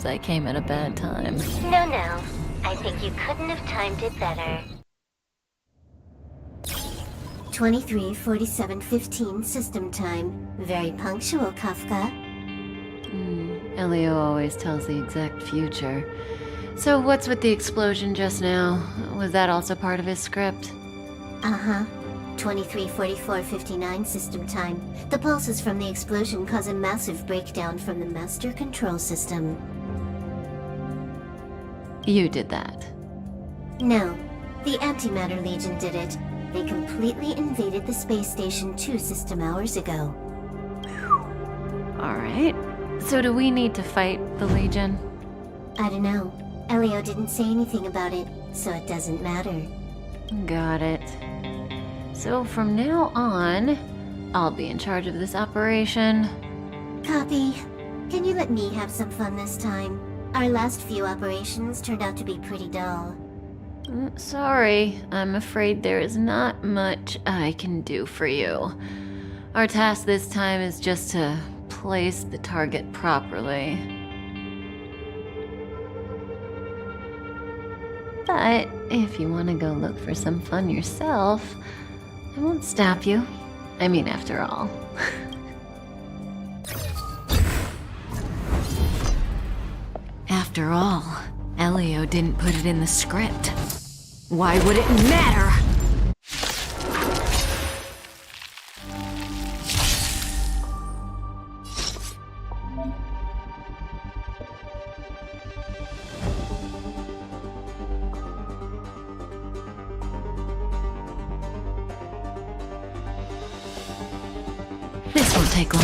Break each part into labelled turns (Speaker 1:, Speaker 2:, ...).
Speaker 1: suppose I came at a bad time.
Speaker 2: No. I think you couldn't have timed it better.
Speaker 3: 23:47:15 system time. Very punctual, Kafka.
Speaker 1: Elio always tells the exact future. So what's with the explosion just now? Was that also part of his script?
Speaker 3: Uh-huh. 23:44:59 system time. The pulses from the explosion cause a massive breakdown from the master control system.
Speaker 1: You did that.
Speaker 3: No, the Antimatter Legion did it. They completely invaded the space station 2 system hours ago.
Speaker 1: Alright. So do we need to fight the Legion?
Speaker 3: I don't know. Elio didn't say anything about it, so it doesn't matter.
Speaker 1: Got it. So from now on, I'll be in charge of this operation.
Speaker 3: Copy. Can you let me have some fun this time? Our last few operations turned out to be pretty dull.
Speaker 1: Sorry, I'm afraid there is not much I can do for you. Our task this time is just to place the target properly. But if you want to go look for some fun yourself, I won't stop you. I mean, after all. After all, Elio didn't put it in the script. Why would it matter? This won't take long.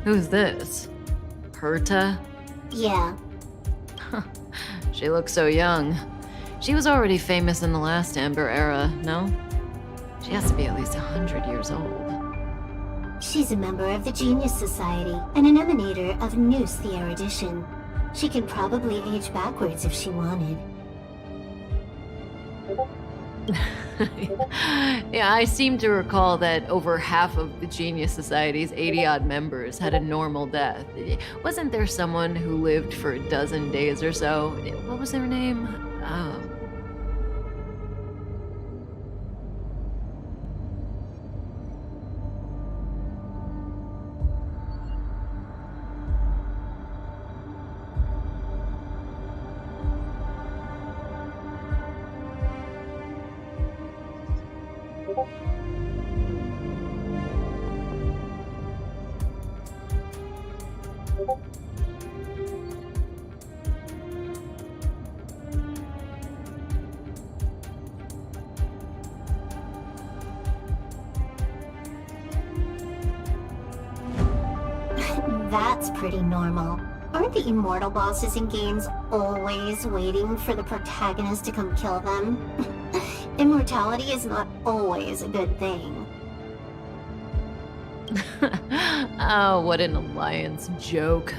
Speaker 1: Who's this? Herta?
Speaker 3: Yeah.
Speaker 1: She looks so young. She was already famous in the last Amber era, no? She has to be at least 100 years old.
Speaker 3: She's a member of the Genius Society and an emanator of Noose the Erudition. She could probably age backwards if she wanted.
Speaker 1: Yeah, I seem to recall that over half of the Genius Society's 80-odd members had a normal death. Wasn't there someone who lived for a dozen days or so? What was their name?
Speaker 3: That's pretty normal. Aren't the immortal bosses in games always waiting for the protagonist to come kill them? Immortality is not always a good thing.
Speaker 1: Oh, what an alliance joke.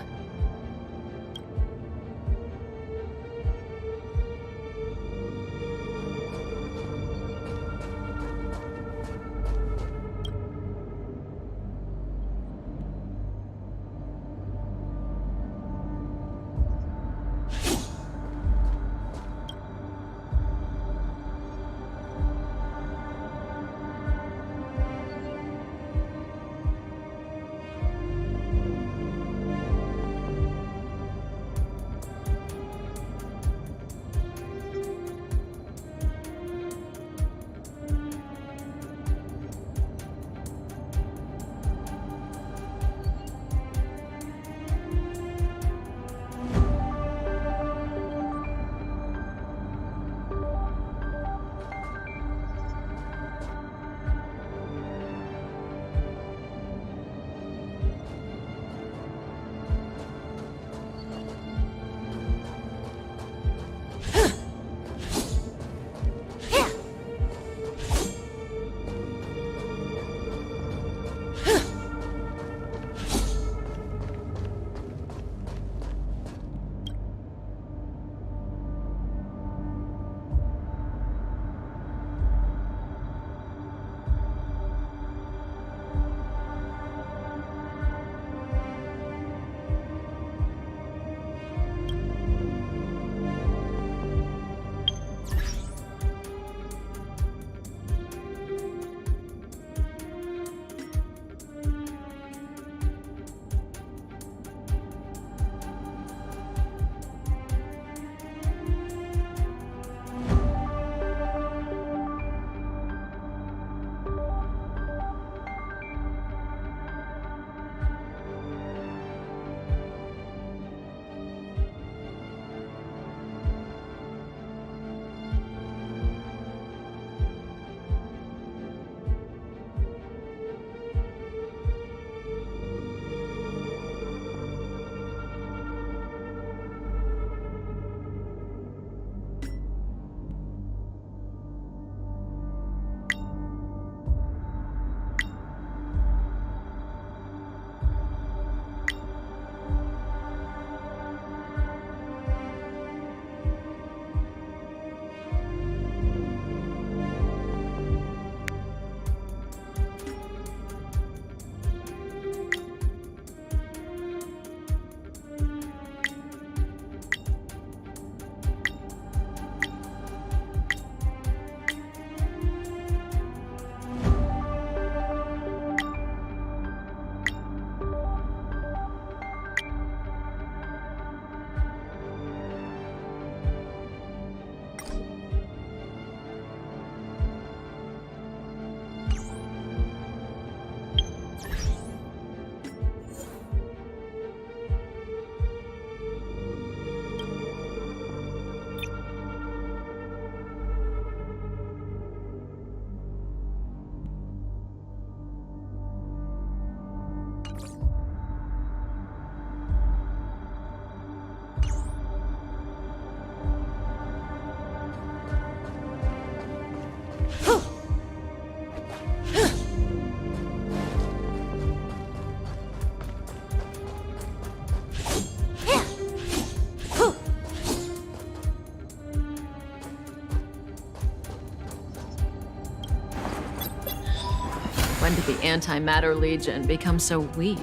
Speaker 1: When did the Antimatter Legion become so weak?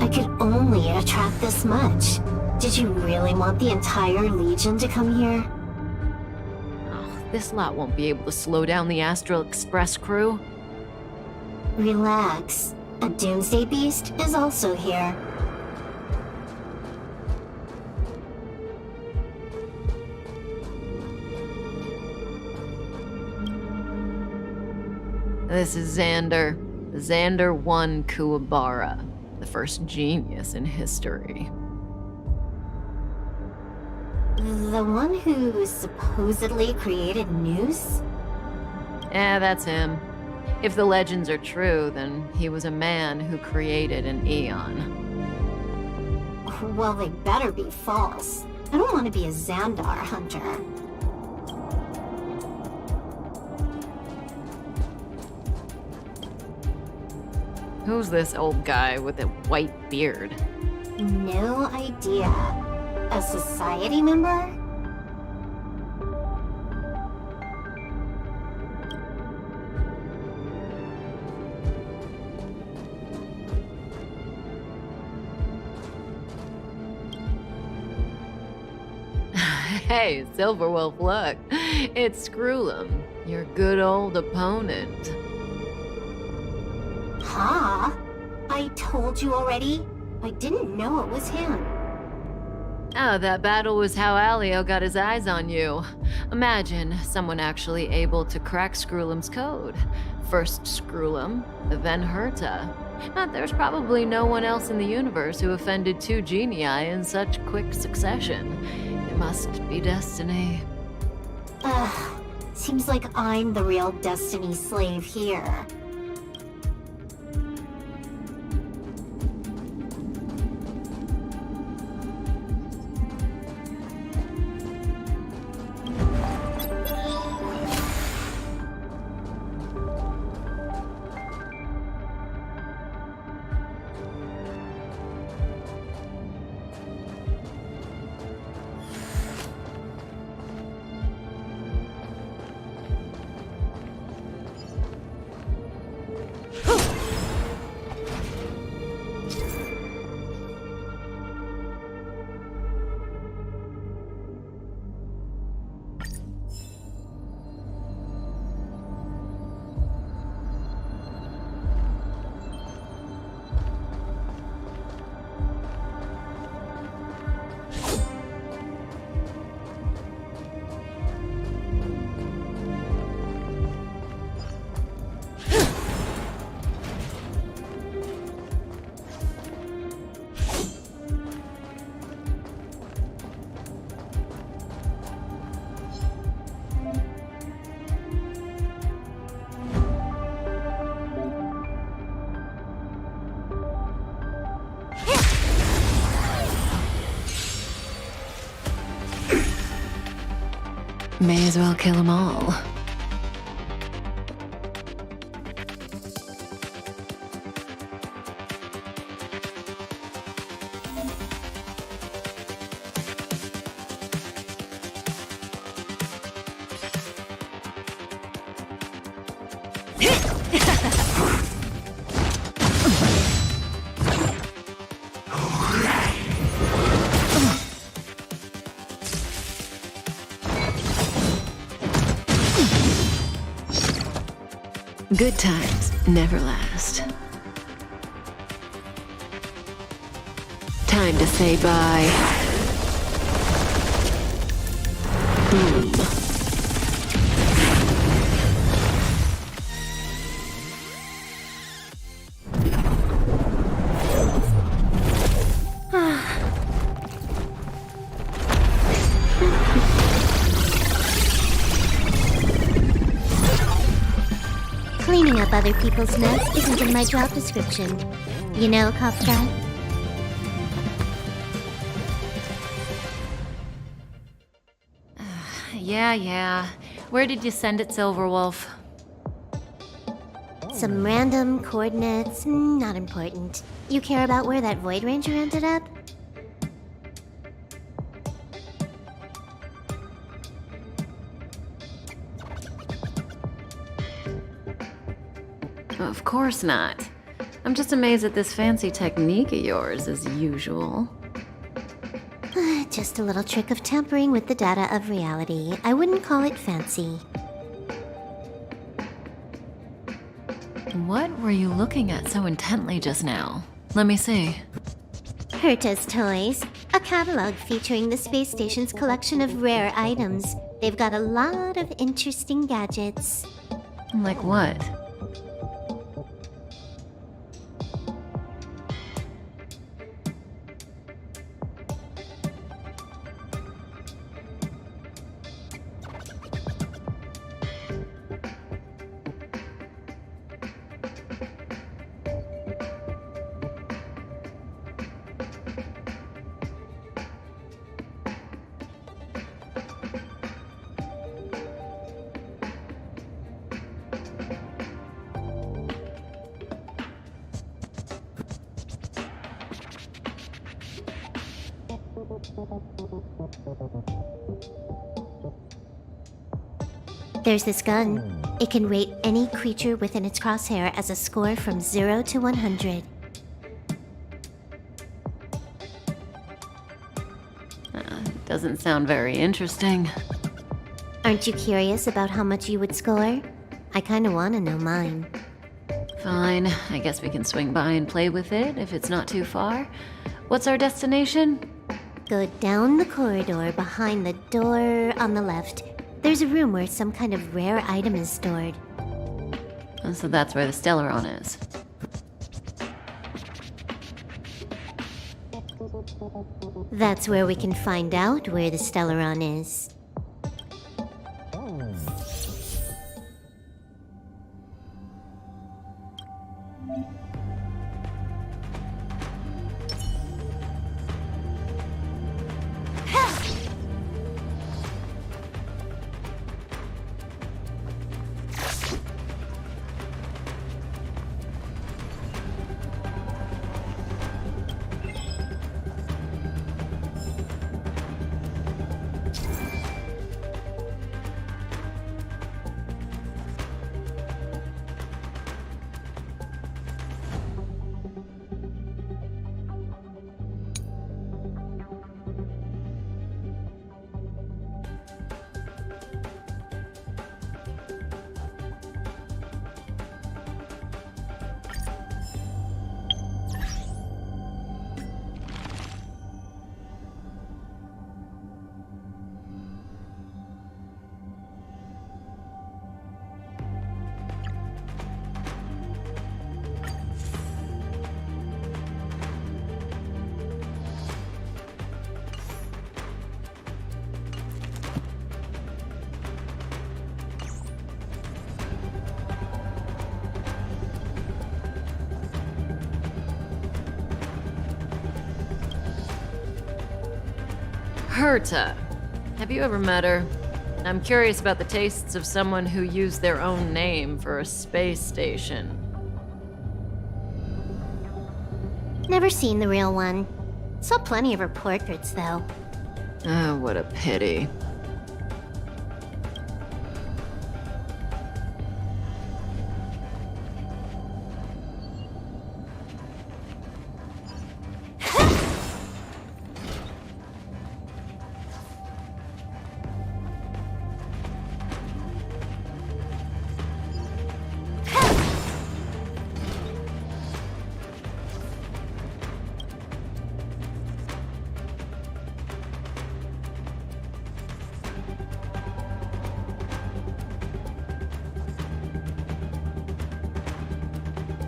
Speaker 3: I could only attract this much. Did you really want the entire Legion to come here?
Speaker 1: Oh, this lot won't be able to slow down the Astral Express crew.
Speaker 3: Relax. A Doomsday Beast is also here.
Speaker 1: This is Xander. Xander 1 Kuwabara, the first genius in history.
Speaker 3: The one who supposedly created Noose?
Speaker 1: That's him. If the legends are true, then he was a man who created an Eon.
Speaker 3: Well, they better be false. I don't want to be a Xandar hunter.
Speaker 1: Who's this old guy with a white beard?
Speaker 3: No idea. A society member?
Speaker 1: Hey, Silverwolf, look. It's Skrullum, your good old opponent.
Speaker 3: Huh? I told you already. I didn't know it was him.
Speaker 1: Oh, that battle was how Alio got his eyes on you. Imagine someone actually able to crack Skrullum's code. First Skrullum, then Herta. But there's probably no one else in the universe who offended two genii in such quick succession. It must be destiny.
Speaker 3: Seems like I'm the real destiny slave here.
Speaker 1: May as well kill them all. Good times never last. Time to say bye. Boom.
Speaker 2: Cleaning up other people's mess isn't in my job description. You know, Cops Guy?
Speaker 1: Yeah. Where did you send it, Silverwolf?
Speaker 2: Some random coordinates, not important. You care about where that Void Ranger ended up?
Speaker 1: Of course not. I'm just amazed at this fancy technique of yours, as usual.
Speaker 2: Just a little trick of tampering with the data of reality. I wouldn't call it fancy.
Speaker 1: What were you looking at so intently just now? Let me see.
Speaker 2: Herta's Toys, a catalog featuring the space station's collection of rare items. They've got a lot of interesting gadgets.
Speaker 1: Like what?
Speaker 2: There's this gun. It can rate any creature within its crosshair as a score from 0 to 100.
Speaker 1: Doesn't sound very interesting.
Speaker 2: Aren't you curious about how much you would score? I kinda wanna know mine.
Speaker 1: Fine, I guess we can swing by and play with it if it's not too far. What's our destination?
Speaker 2: Go down the corridor behind the door on the left. There's a room where some kind of rare item is stored.
Speaker 1: So that's where the Stellaron is.
Speaker 2: That's where we can find out where the Stellaron is.
Speaker 1: Herta. Have you ever met her? I'm curious about the tastes of someone who used their own name for a space station.
Speaker 2: Never seen the real one. Saw plenty of her portraits, though.
Speaker 1: Oh, what a pity.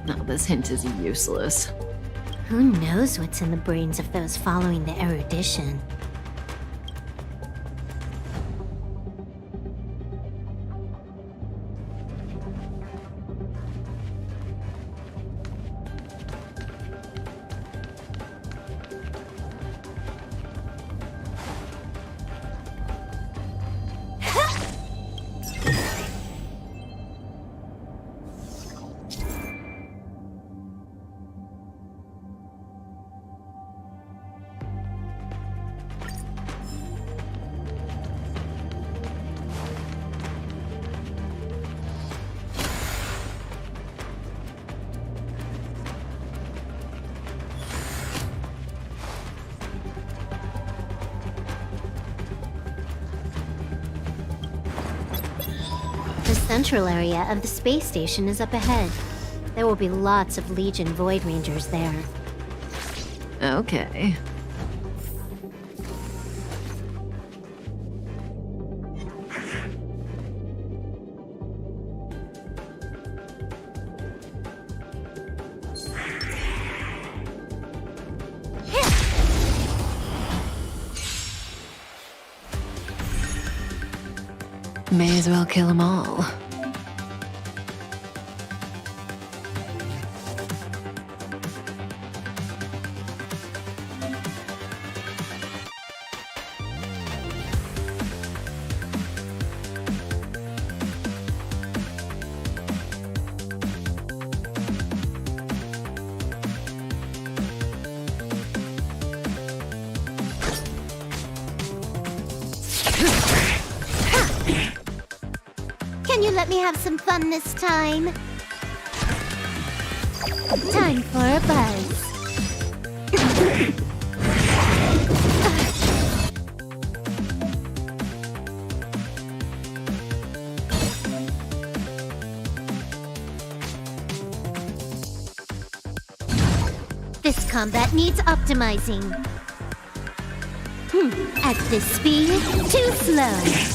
Speaker 1: Oh, this hint is useless.
Speaker 2: Who knows what's in the brains of those following the erudition? central area of the space station is up ahead. There will be lots of Legion Void Rangers there.
Speaker 1: Okay. May as well kill them all.
Speaker 2: Can you let me have some fun this time? Time for a buzz. This combat needs optimizing. At this speed, too slow.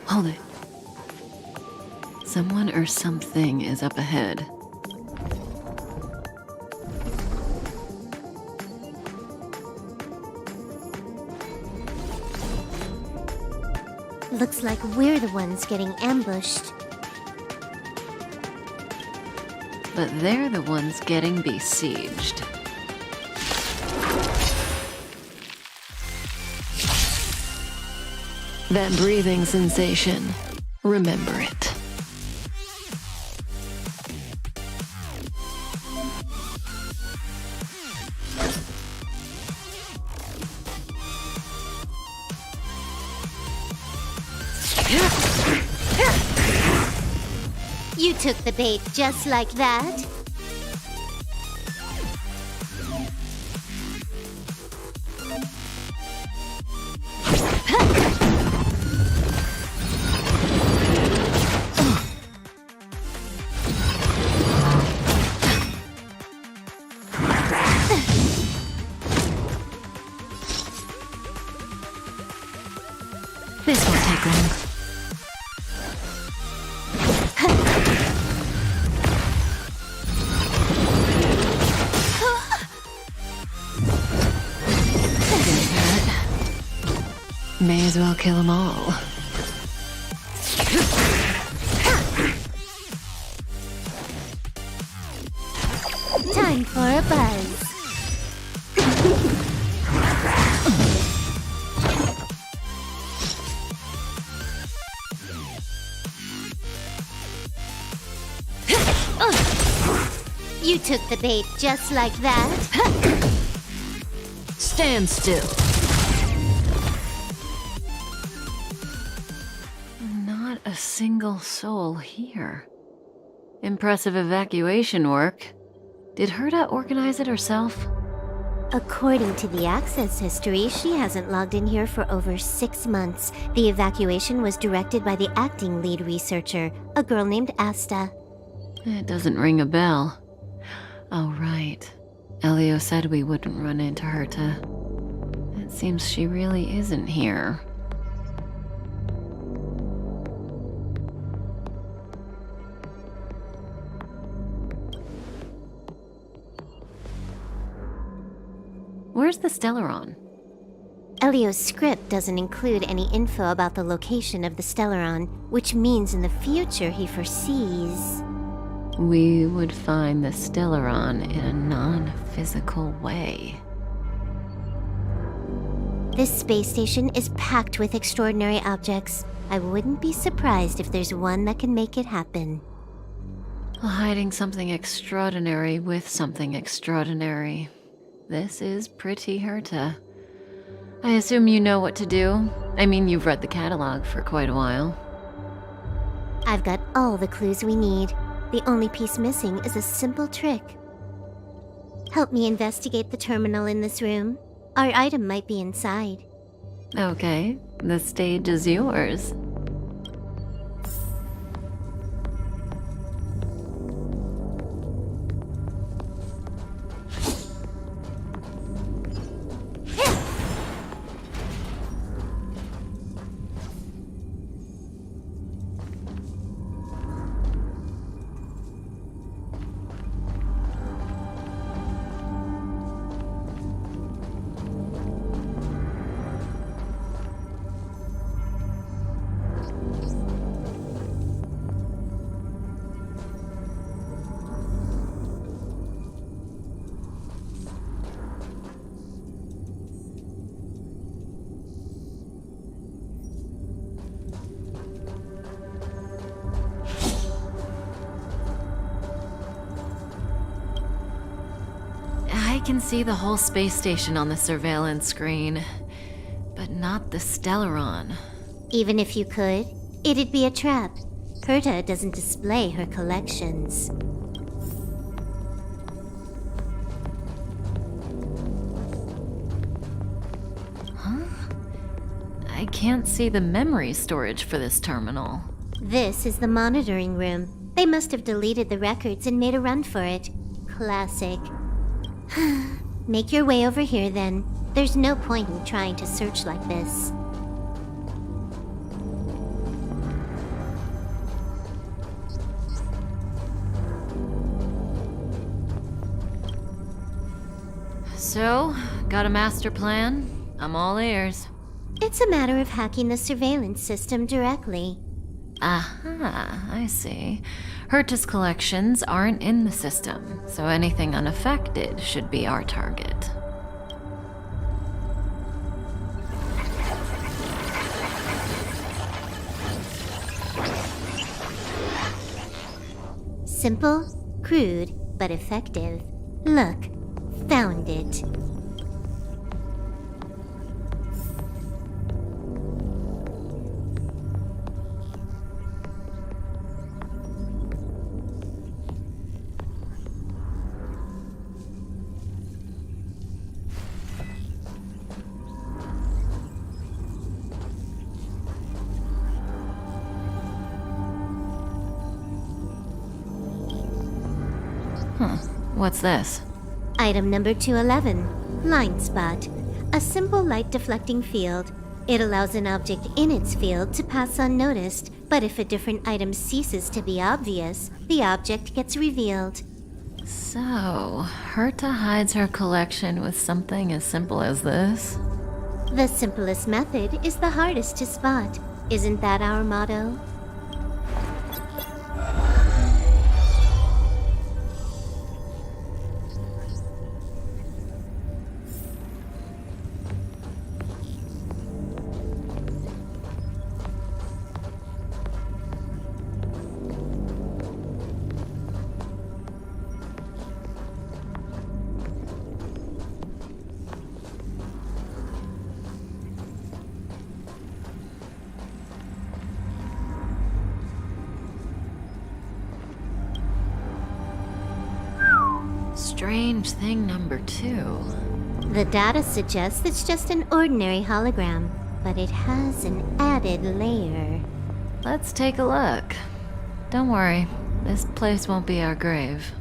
Speaker 1: Hold it. Someone or something is up ahead.
Speaker 2: Looks like we're the ones getting ambushed.
Speaker 1: But they're the ones getting besieged. That breathing sensation. Remember it.
Speaker 2: You took the bait just like that?
Speaker 1: This won't take long. May as well kill them all.
Speaker 2: Time for a buzz. You took the bait just like that?
Speaker 1: Stand still. Not a single soul here. Impressive evacuation work. Did Herta organize it herself?
Speaker 2: According to the access history, she hasn't logged in here for over 6 months. The evacuation was directed by the acting lead researcher, a girl named Asta.
Speaker 1: It doesn't ring a bell. Oh, right. Elio said we wouldn't run into Herta. It seems she really isn't here. Where's the Stellaron?
Speaker 2: Elio's script doesn't include any info about the location of the Stellaron, which means in the future he foresees...
Speaker 1: We would find the Stellaron in a non-physical way.
Speaker 2: This space station is packed with extraordinary objects. I wouldn't be surprised if there's one that can make it happen.
Speaker 1: Hiding something extraordinary with something extraordinary. This is pretty Herta. I assume you know what to do. I mean, you've read the catalog for quite a while.
Speaker 2: I've got all the clues we need. The only piece missing is a simple trick. Help me investigate the terminal in this room. Our item might be inside.
Speaker 1: Okay, the stage is yours. I can see the whole space station on the surveillance screen, but not the Stellaron.
Speaker 2: Even if you could, it'd be a trap. Herta doesn't display her collections.
Speaker 1: I can't see the memory storage for this terminal.
Speaker 2: This is the monitoring room. They must have deleted the records and made a run for it. Classic. Make your way over here then. There's no point in trying to search like this.
Speaker 1: So, got a master plan? I'm all ears.
Speaker 2: It's a matter of hacking the surveillance system directly.
Speaker 1: Aha, I see. Herta's collections aren't in the system, so anything unaffected should be our target.
Speaker 2: Simple, crude, but effective. Look, found it.
Speaker 1: What's this?
Speaker 2: Item number 211, Line Spot. A simple light deflecting field. It allows an object in its field to pass unnoticed, but if a different item ceases to be obvious, the object gets revealed.
Speaker 1: So, Herta hides her collection with something as simple as this?
Speaker 2: The simplest method is the hardest to spot. Isn't that our motto?
Speaker 1: Strange thing number 2.
Speaker 2: The data suggests it's just an ordinary hologram, but it has an added layer.
Speaker 1: Let's take a look. Don't worry, this place won't be our grave.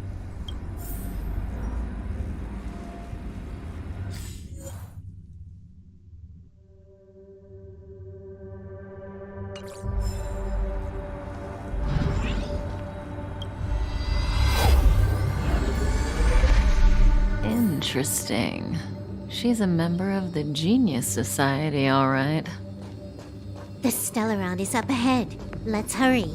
Speaker 1: Interesting. she's a member of the Genius Society, all right.
Speaker 2: The Stellaron is up ahead. Let's hurry.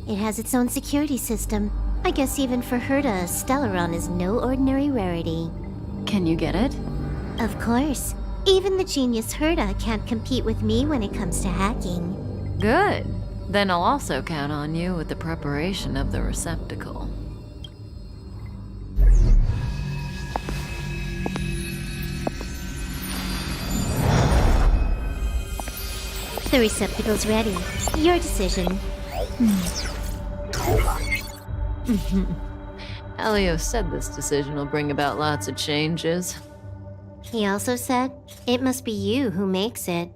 Speaker 2: It has its own security system. I guess even for Herta, Stellaron is no ordinary rarity.
Speaker 1: Can you get it?
Speaker 2: Of course. Even the genius Herta can't compete with me when it comes to hacking.
Speaker 1: Good. Then I'll also count on you with the preparation of the receptacle.
Speaker 2: The receptacle's ready. Your decision.
Speaker 1: Elio said this decision will bring about lots of changes.
Speaker 2: He also said, it must be you who makes it.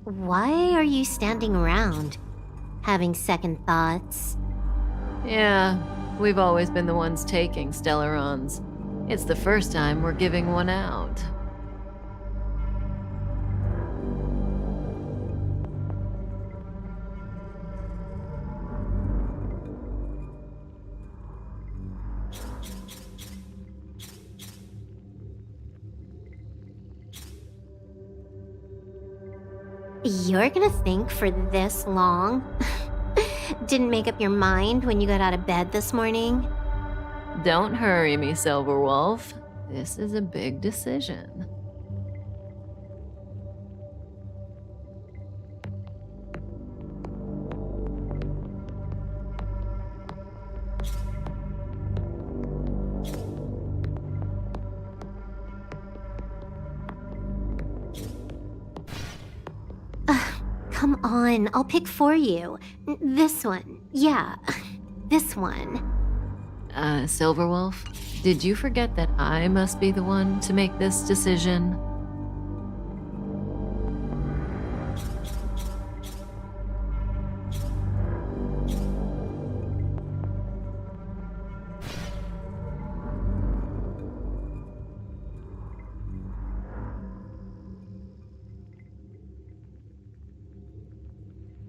Speaker 2: Why are you standing around? Having second thoughts?
Speaker 1: Yeah, we've always been the ones taking Stellarons. It's the first time we're giving one out.
Speaker 2: You're gonna think for this long? Didn't make up your mind when you got out of bed this morning?
Speaker 1: Don't hurry me, Silverwolf. This is a big decision.
Speaker 2: Come on, I'll pick for you. This one. Yeah, this one.
Speaker 1: Silverwolf, did you forget that I must be the one to make this decision?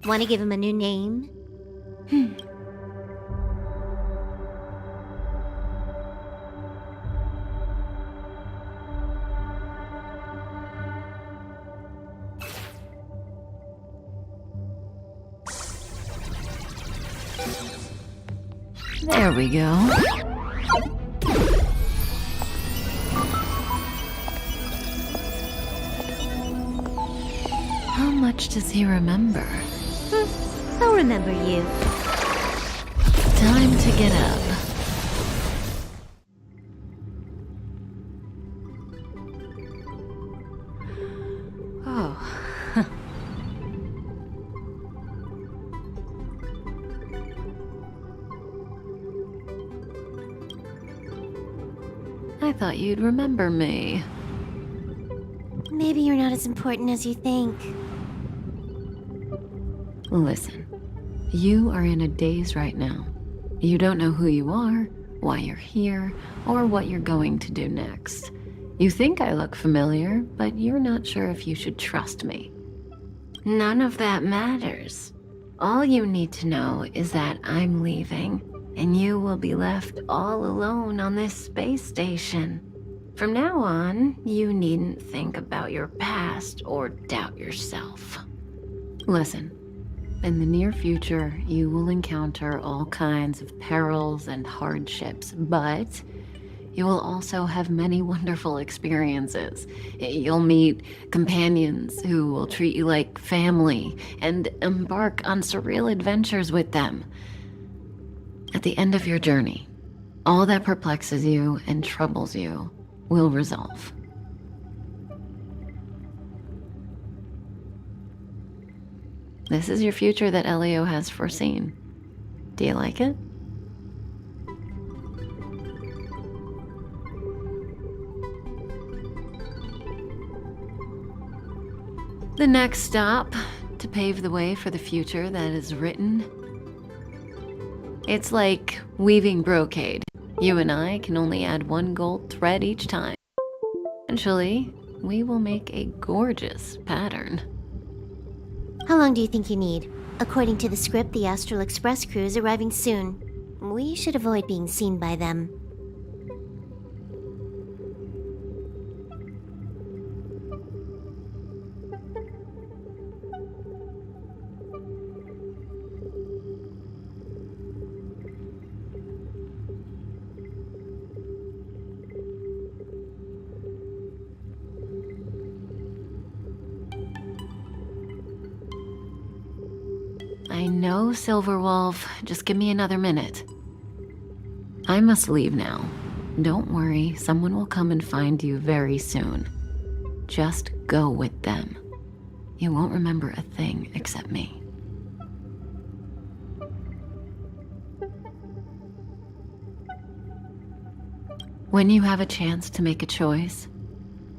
Speaker 2: Want to give him a new name?
Speaker 1: There we go. How much does he remember?
Speaker 2: I'll remember you.
Speaker 1: Time to get up. Oh. I thought you'd remember me.
Speaker 2: Maybe you're not as important as you think.
Speaker 1: Listen, you are in a daze right now. You don't know who you are, why you're here, or what you're going to do next. You think I look familiar, but you're not sure if you should trust me. None of that matters. All you need to know is that I'm leaving, and you will be left all alone on this space station. From now on, you needn't think about your past or doubt yourself. Listen. In the near future, you will encounter all kinds of perils and hardships, but you will also have many wonderful experiences. You'll meet companions who will treat you like family and embark on surreal adventures with them. At the end of your journey, all that perplexes you and troubles you will resolve. This is your future that Elio has foreseen. Do you like it? The next stop to pave the way for the future that is written. It's like weaving brocade. You and I can only add one gold thread each time. Eventually, we will make a gorgeous pattern.
Speaker 2: How long do you think you need? According to the script, the Astral Express crew is arriving soon. We should avoid being seen by them.
Speaker 1: I know, Silverwolf. Just give me another minute. I must leave now. Don't worry, someone will come and find you very soon. Just go with them. You won't remember a thing except me. When you have a chance to make a choice,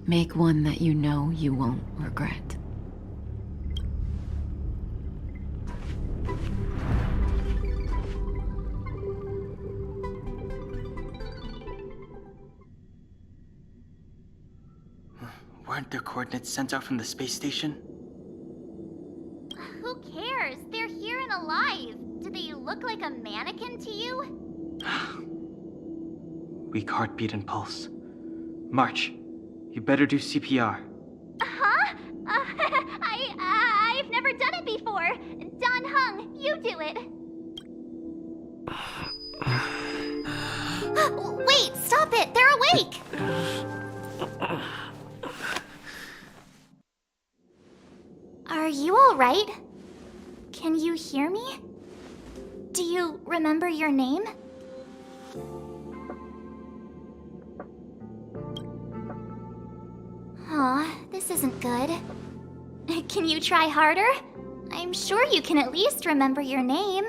Speaker 1: make one that you know you won't regret.
Speaker 4: Weren't their coordinates sent out from the space station?
Speaker 5: Who cares? They're here and alive. Do they look like a mannequin to you?
Speaker 4: Weak heartbeat and pulse. March, you better do CPR.
Speaker 5: Huh? I've never done it before. Don Hung, you do it. Wait, stop it! They're awake! Are you alright? Can you hear me? Do you remember your name? Aw, this isn't good. Can you try harder? I'm sure you can at least remember your name.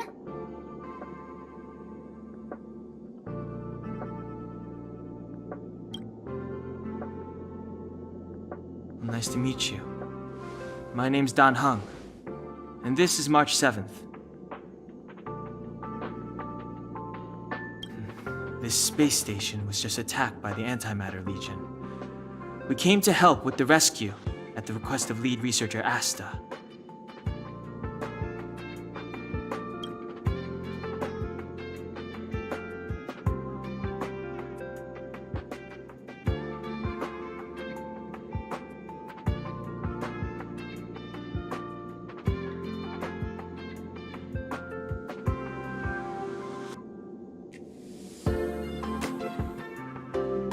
Speaker 4: Nice to meet you. My name's Don Hung, and this is March 7th. This space station was just attacked by the Antimatter Legion. We came to help with the rescue at the request of lead researcher Asta.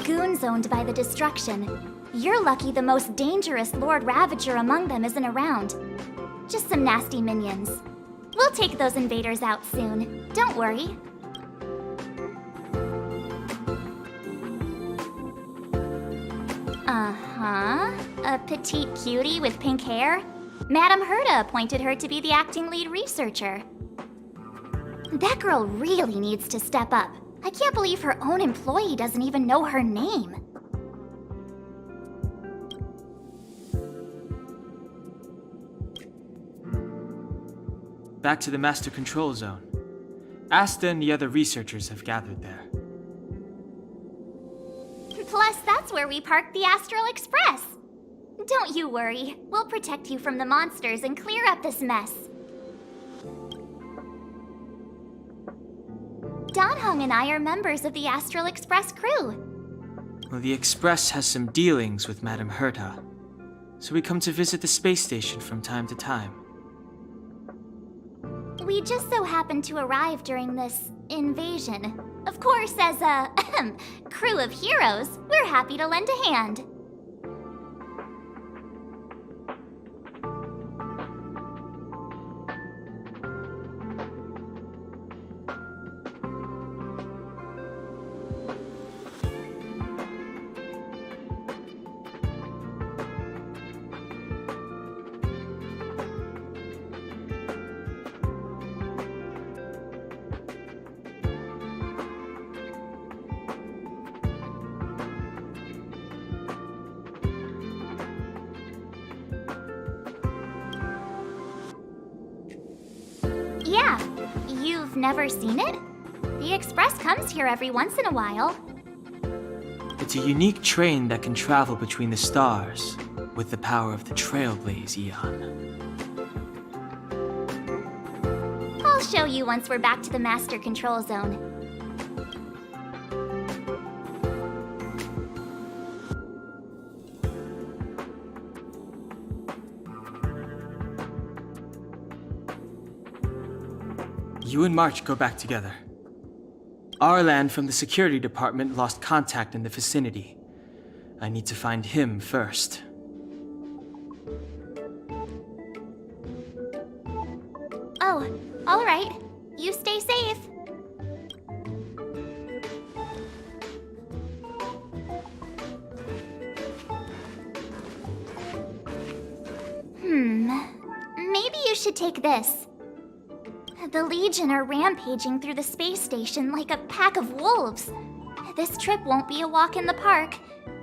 Speaker 5: Goons owned by the destruction. You're lucky the most dangerous Lord Ravager among them isn't around. Just some nasty minions. We'll take those invaders out soon. Don't worry. Uh-huh. A petite cutie with pink hair? Madame Herta appointed her to be the acting lead researcher. That girl really needs to step up. I can't believe her own employee doesn't even know her name.
Speaker 4: Back to the Master Control Zone. Asta and the other researchers have gathered there.
Speaker 5: Plus, that's where we parked the Astral Express. Don't you worry. We'll protect you from the monsters and clear up this mess. Don Hung and I are members of the Astral Express crew.
Speaker 4: Well, the Express has some dealings with Madame Herta, so we come to visit the space station from time to time.
Speaker 5: We just so happened to arrive during this invasion. Of course, as a crew of heroes, we're happy to lend a hand. Yeah, you've never seen it? The express comes here every once in a while.
Speaker 4: It's a unique train that can travel between the stars with the power of the Trailblaze Eon.
Speaker 5: I'll show you once we're back to the Master Control Zone.
Speaker 4: You and March go back together. Arlan from the security department lost contact in the vicinity. I need to find him first.
Speaker 5: Oh, all right. You stay safe. Maybe you should take this. The Legion are rampaging through the space station like a pack of wolves. This trip won't be a walk in the park.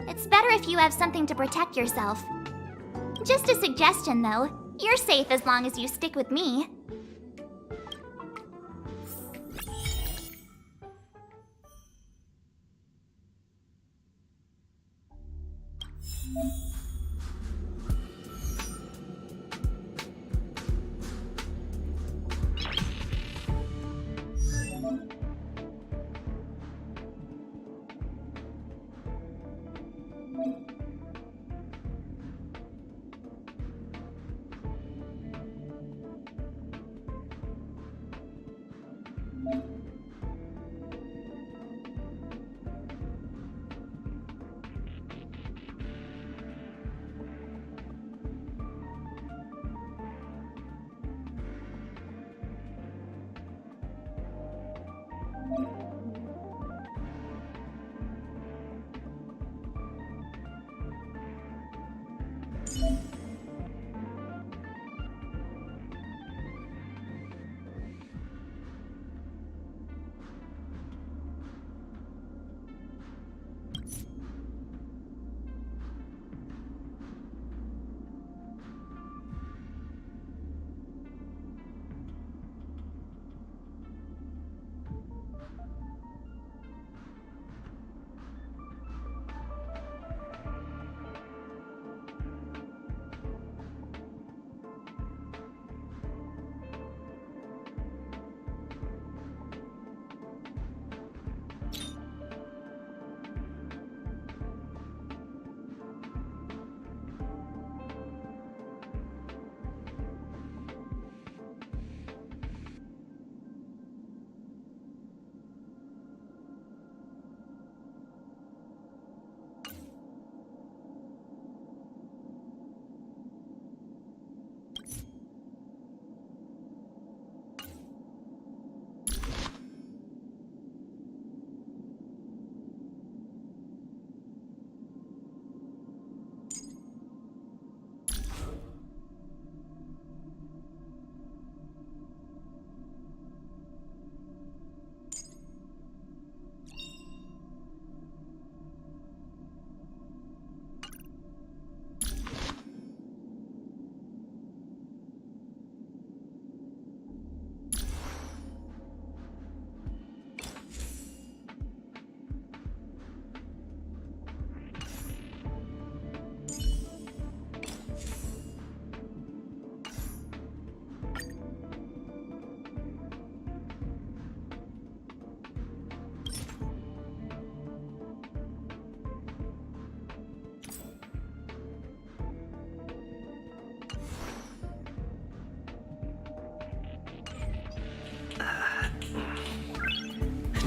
Speaker 5: It's better if you have something to protect yourself. Just a suggestion, though. You're safe as long as you stick with me.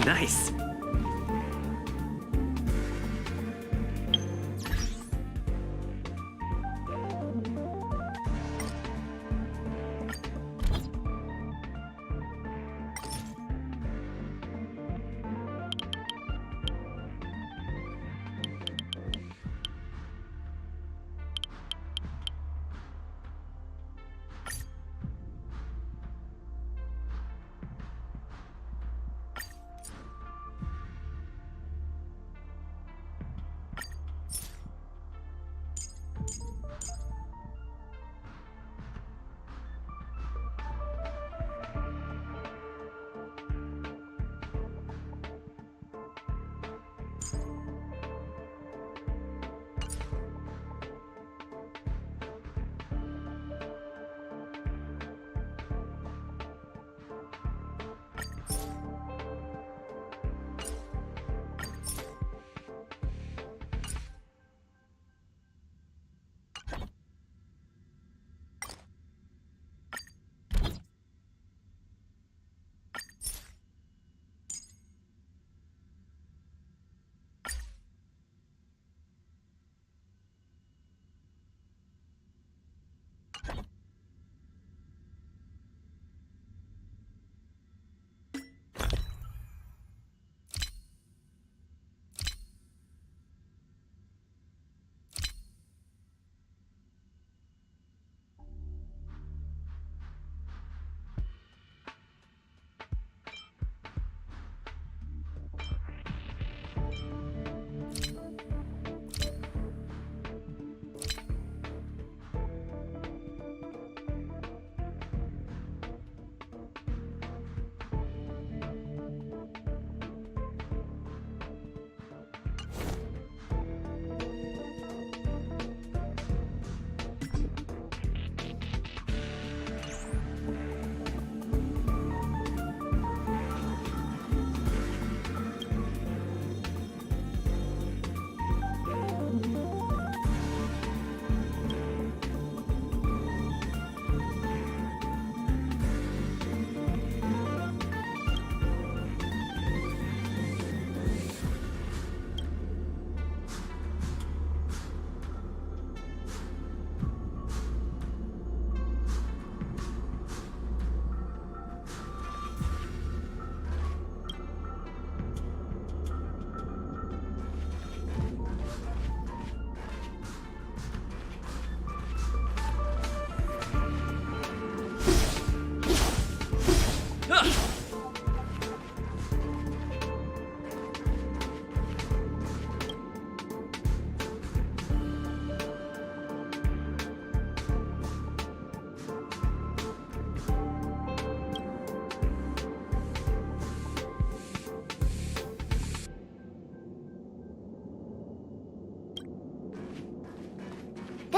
Speaker 6: Nice.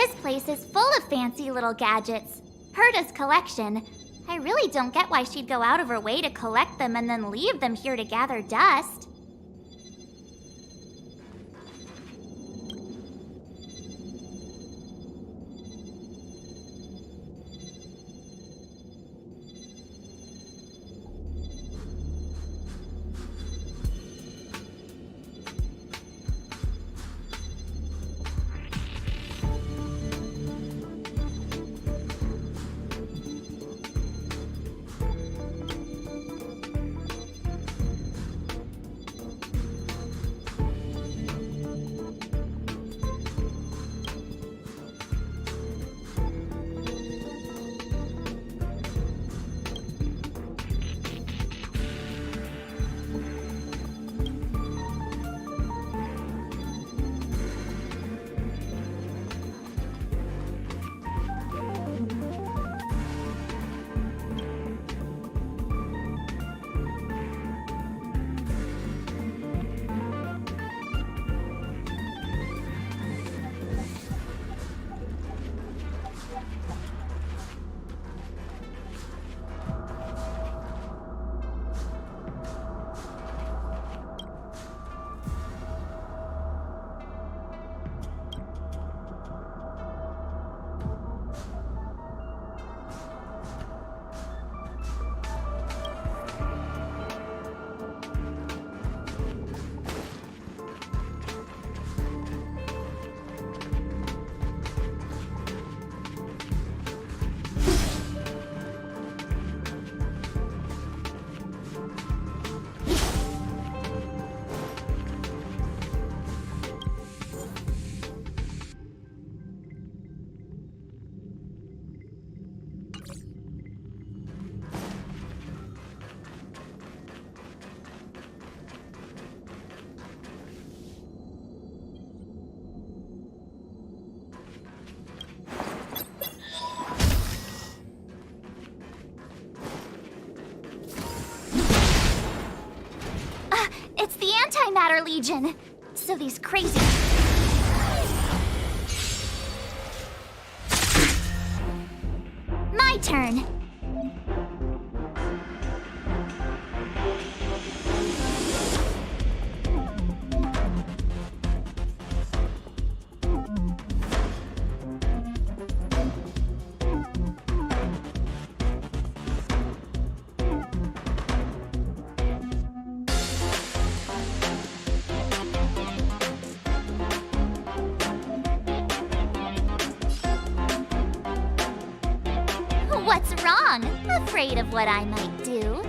Speaker 5: His place is full of fancy little gadgets. Herta's collection. I really don't get why she'd go out of her way to collect them and then leave them here to gather dust. It's the Antimatter Legion. So these crazy... My turn. What's wrong? Afraid of what I might do?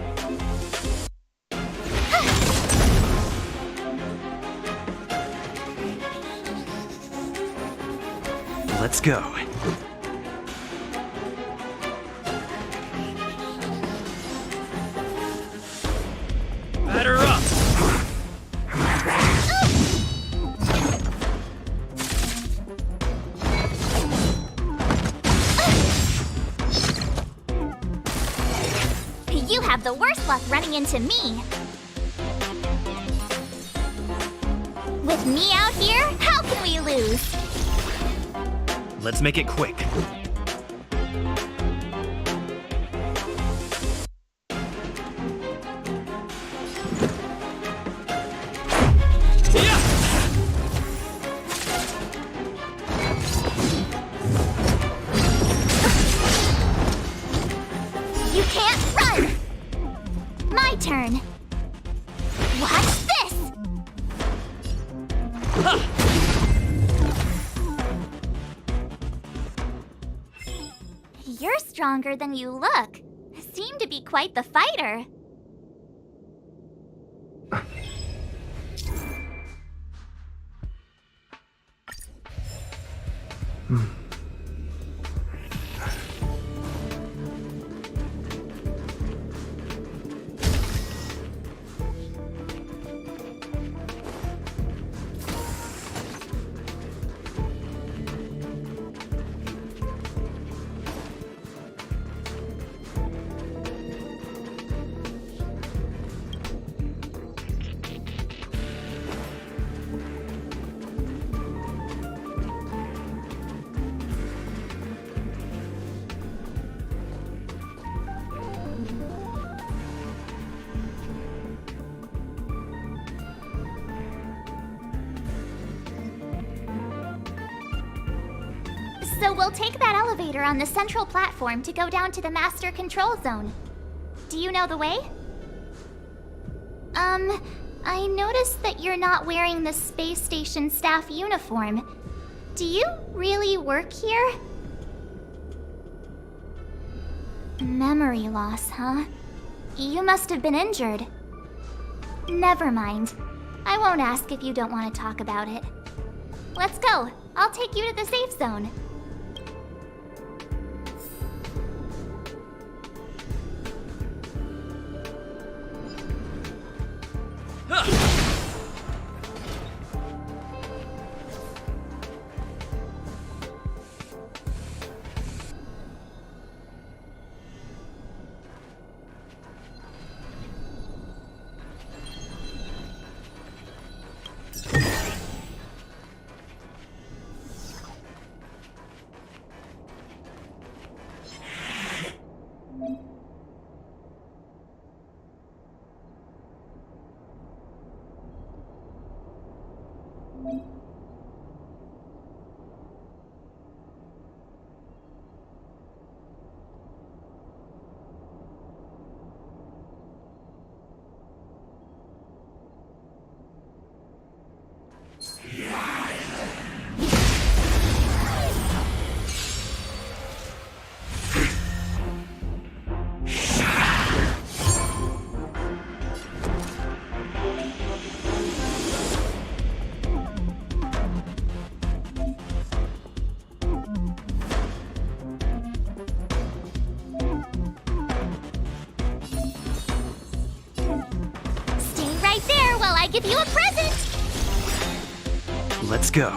Speaker 6: Let's go. Batter up!
Speaker 5: You have the worst luck running into me. With me out here, how can we lose?
Speaker 6: Let's make it quick.
Speaker 5: You can't run! My turn. Watch this! You're stronger than you look. Seem to be quite the fighter. So we'll take that elevator on the central platform to go down to the master control zone. Do you know the way? I noticed that you're not wearing the space station staff uniform. Do you really work here? Memory loss, huh? You must have been injured. Never mind. I won't ask if you don't want to talk about it. Let's go. I'll take you to the safe zone. Give you a present!
Speaker 6: Let's go.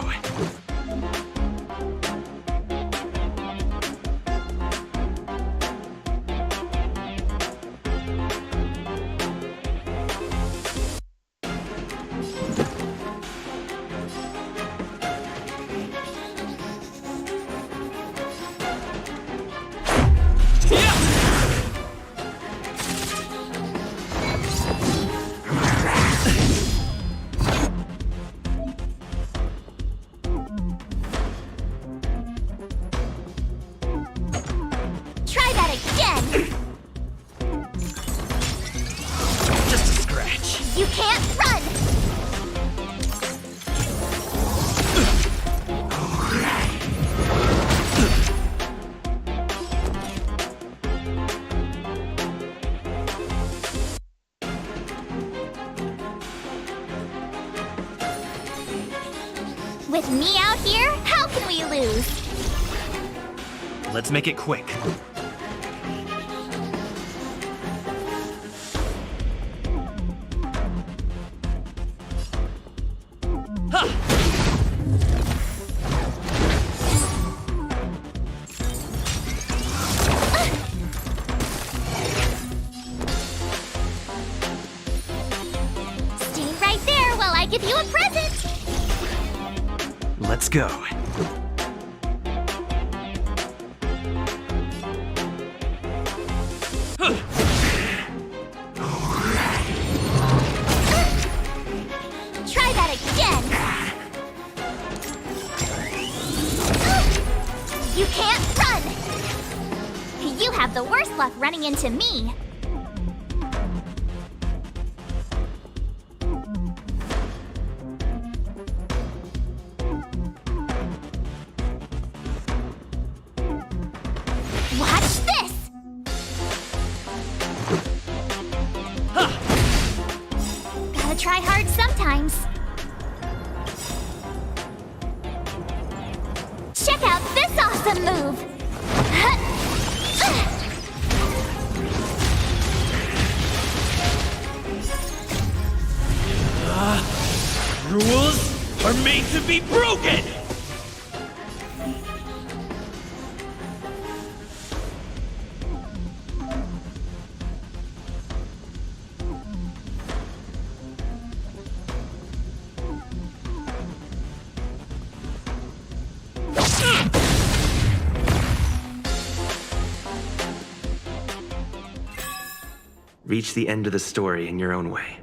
Speaker 5: With me out here, how can we lose?
Speaker 6: Let's make it quick.
Speaker 5: Stay right there while I give you a present!
Speaker 6: Let's go.
Speaker 5: Try that again! You can't run! You have the worst luck running into me. Watch this! Gotta try hard sometimes. Check out this awesome move!
Speaker 6: Rules are made to be broken! Reach the end of the story in your own way.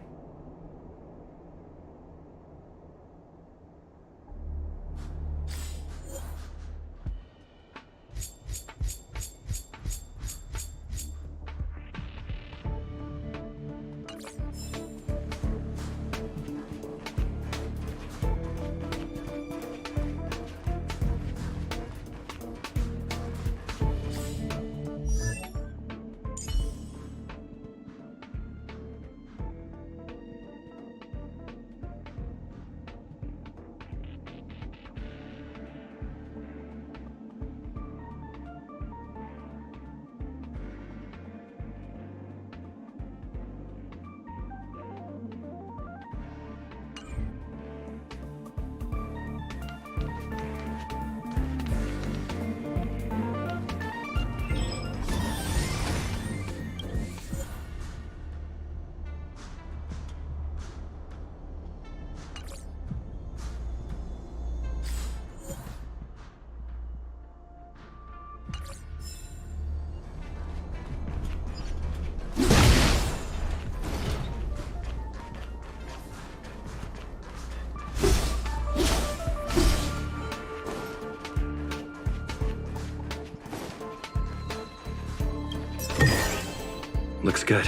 Speaker 6: Looks good.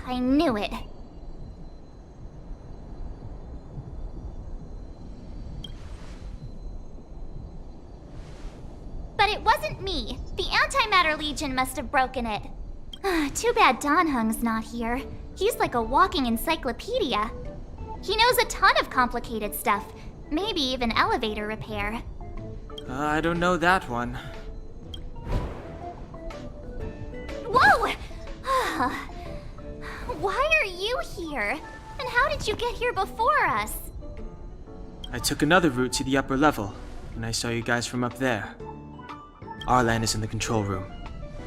Speaker 5: I knew it. But it wasn't me. The Antimatter Legion must have broken it. Too bad Dan Hung's not here. He's like a walking encyclopedia. He knows a ton of complicated stuff. Maybe even elevator repair.
Speaker 4: I don't know that one.
Speaker 5: Whoa! Why are you here? And how did you get here before us?
Speaker 4: I took another route to the upper level when I saw you guys from up there. Arlan is in the control room.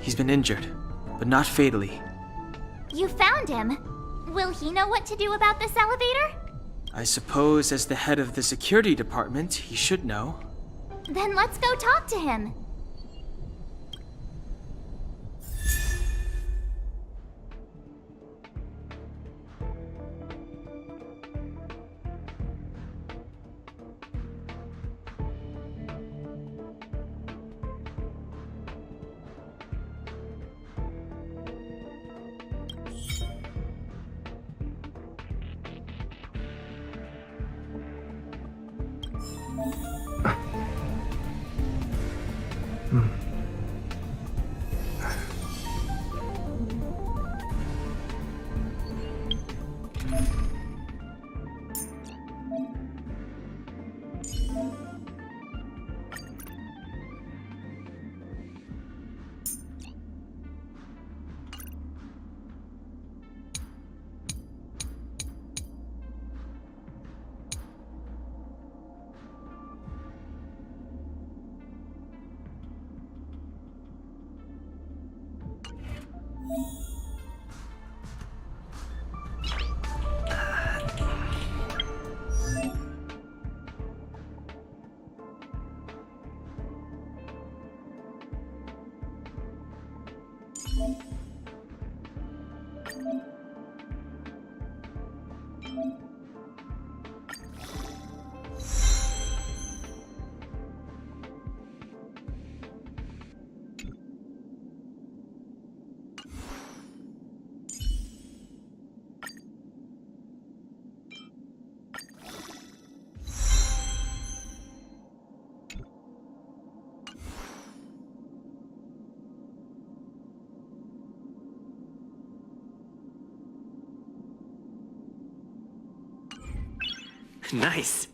Speaker 4: He's been injured, but not fatally.
Speaker 5: You found him. Will he know what to do about this elevator?
Speaker 4: I suppose as the head of the security department, he should know.
Speaker 5: Then let's go talk to him.
Speaker 6: Nice.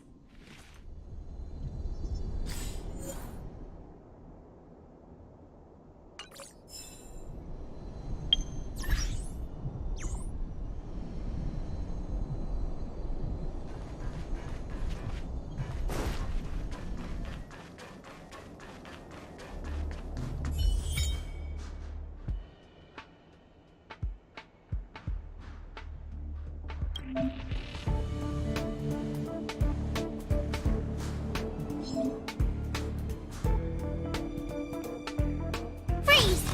Speaker 5: Freeze!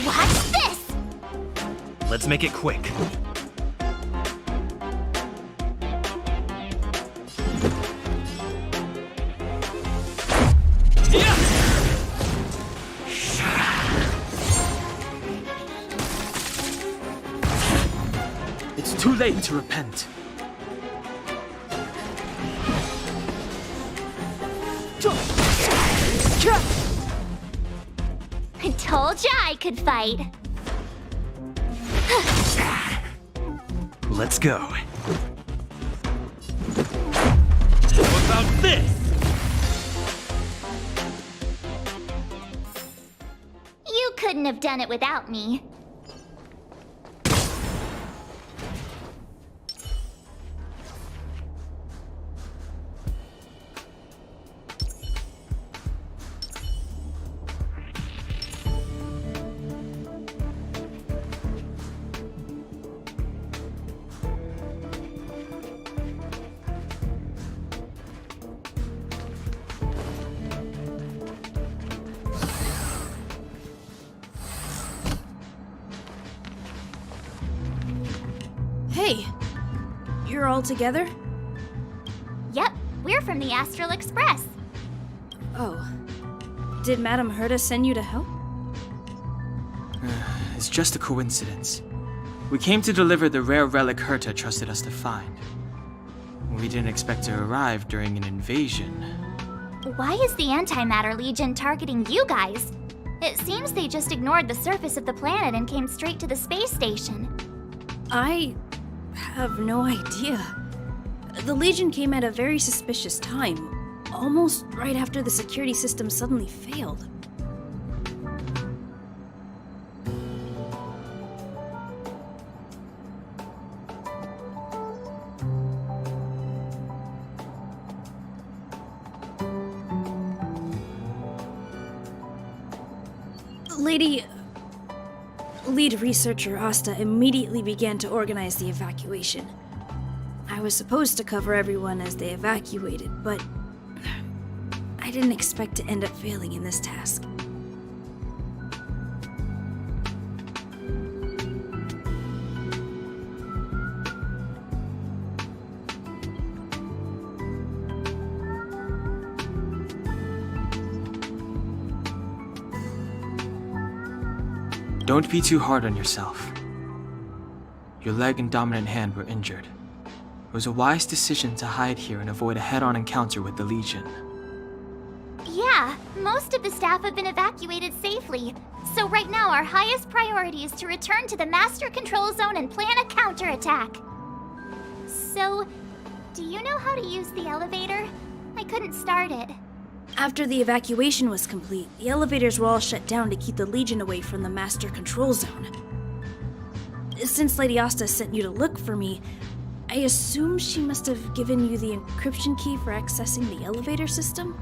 Speaker 5: Watch this!
Speaker 6: Let's make it quick.
Speaker 4: It's too late to repent.
Speaker 5: Told ya I could fight.
Speaker 6: Let's go.
Speaker 7: How about this?
Speaker 5: You couldn't have done it without me.
Speaker 8: Hey, you're all together?
Speaker 5: Yep, we're from the Astral Express.
Speaker 8: Oh. Did Madame Herta send you to help?
Speaker 4: It's just a coincidence. We came to deliver the rare relic Herta trusted us to find. We didn't expect to arrive during an invasion.
Speaker 5: Why is the Antimatter Legion targeting you guys? It seems they just ignored the surface of the planet and came straight to the space station.
Speaker 8: I have no idea. The Legion came at a very suspicious time, almost right after the security system suddenly failed. Lead researcher Asta immediately began to organize the evacuation. I was supposed to cover everyone as they evacuated, but I didn't expect to end up failing in this task.
Speaker 4: Don't be too hard on yourself. Your leg and dominant hand were injured. It was a wise decision to hide here and avoid a head-on encounter with the Legion.
Speaker 5: Yeah, most of the staff have been evacuated safely. So right now our highest priority is to return to the Master Control Zone and plan a counterattack. So, do you know how to use the elevator? I couldn't start it.
Speaker 8: After the evacuation was complete, the elevators were all shut down to keep the Legion away from the Master Control Zone. Since Lady Asta sent you to look for me, I assume she must have given you the encryption key for accessing the elevator system?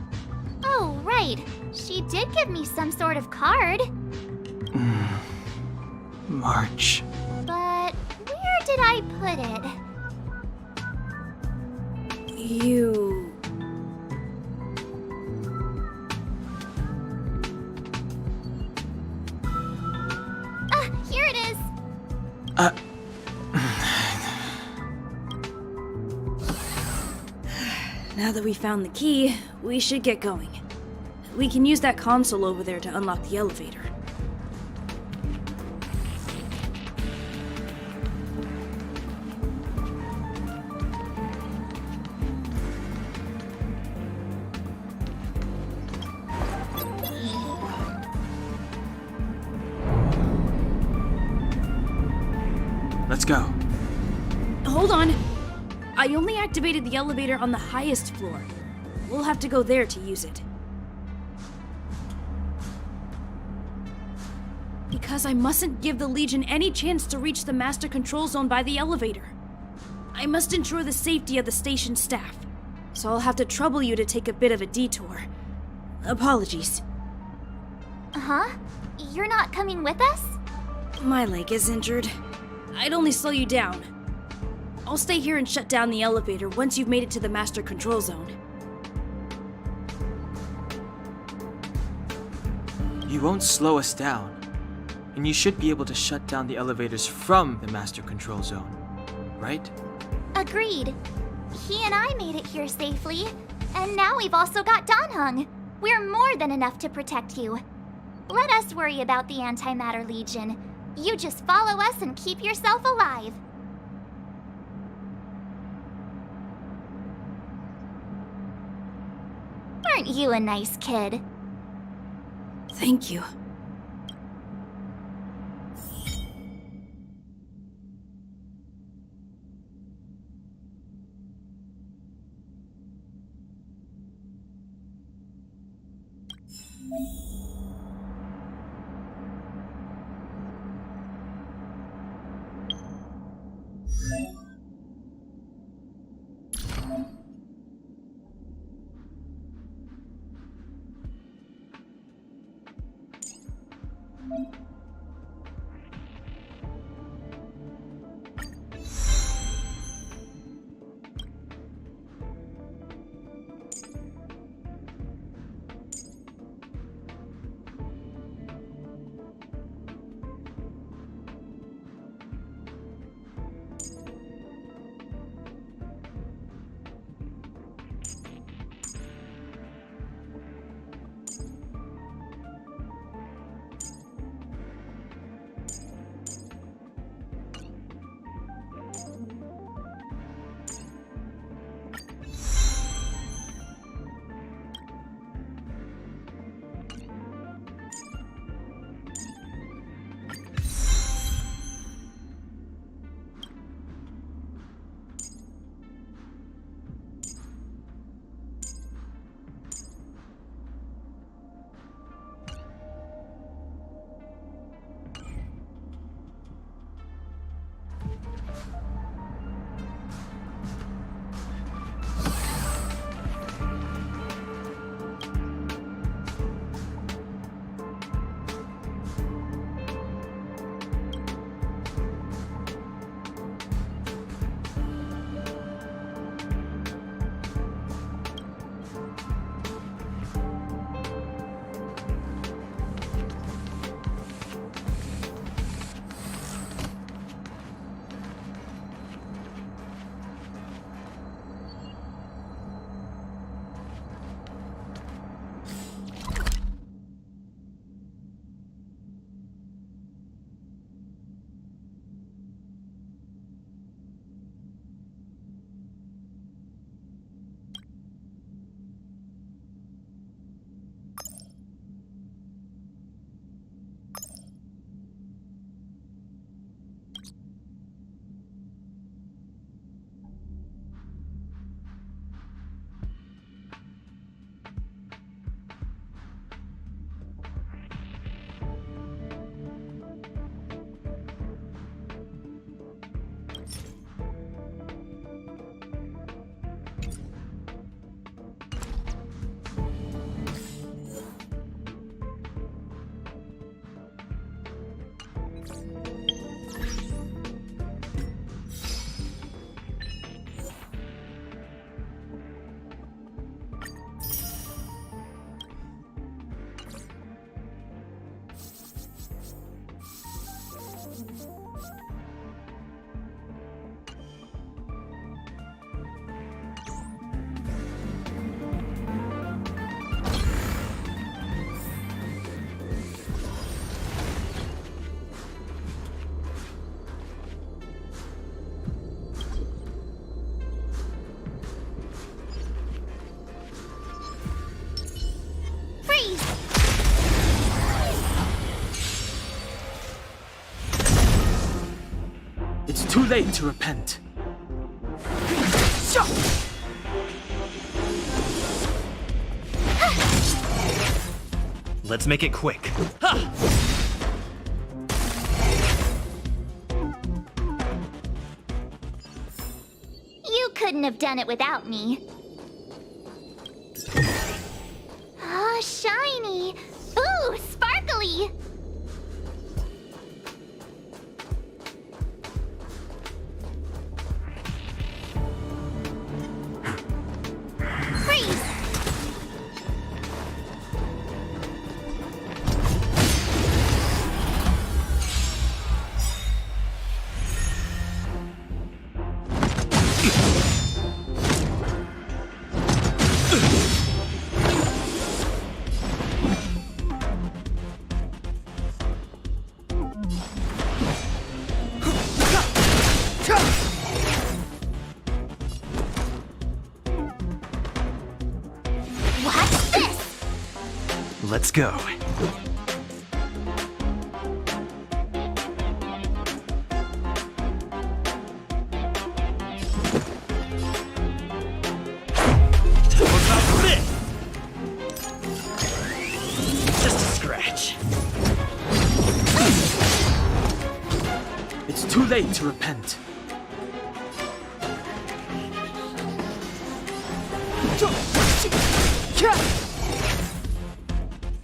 Speaker 5: Oh, right. She did give me some sort of card.
Speaker 4: March.
Speaker 5: But where did I put it?
Speaker 8: You...
Speaker 5: Here it is.
Speaker 8: Now that we found the key, we should get going. We can use that console over there to unlock the elevator.
Speaker 4: Let's go.
Speaker 8: Hold on! I only activated the elevator on the highest floor. We'll have to go there to use it. Because I mustn't give the Legion any chance to reach the Master Control Zone by the elevator. I must ensure the safety of the station staff. So I'll have to trouble you to take a bit of a detour. Apologies.
Speaker 5: Huh? You're not coming with us?
Speaker 8: My leg is injured. I'd only slow you down. I'll stay here and shut down the elevator once you've made it to the Master Control Zone.
Speaker 4: You won't slow us down. And you should be able to shut down the elevators from the Master Control Zone, right?
Speaker 5: Agreed. He and I made it here safely, and now we've also got Danhung. We're more than enough to protect you. Let us worry about the Antimatter Legion. You just follow us and keep yourself alive. Aren't you a nice kid?
Speaker 8: Thank you.
Speaker 4: It's too late to repent.
Speaker 6: Let's make it quick.
Speaker 5: You couldn't have done it without me. Ah, shiny! Ooh, sparkly! Freeze! What's this?
Speaker 6: Let's go.
Speaker 7: What about this?
Speaker 4: late to repent.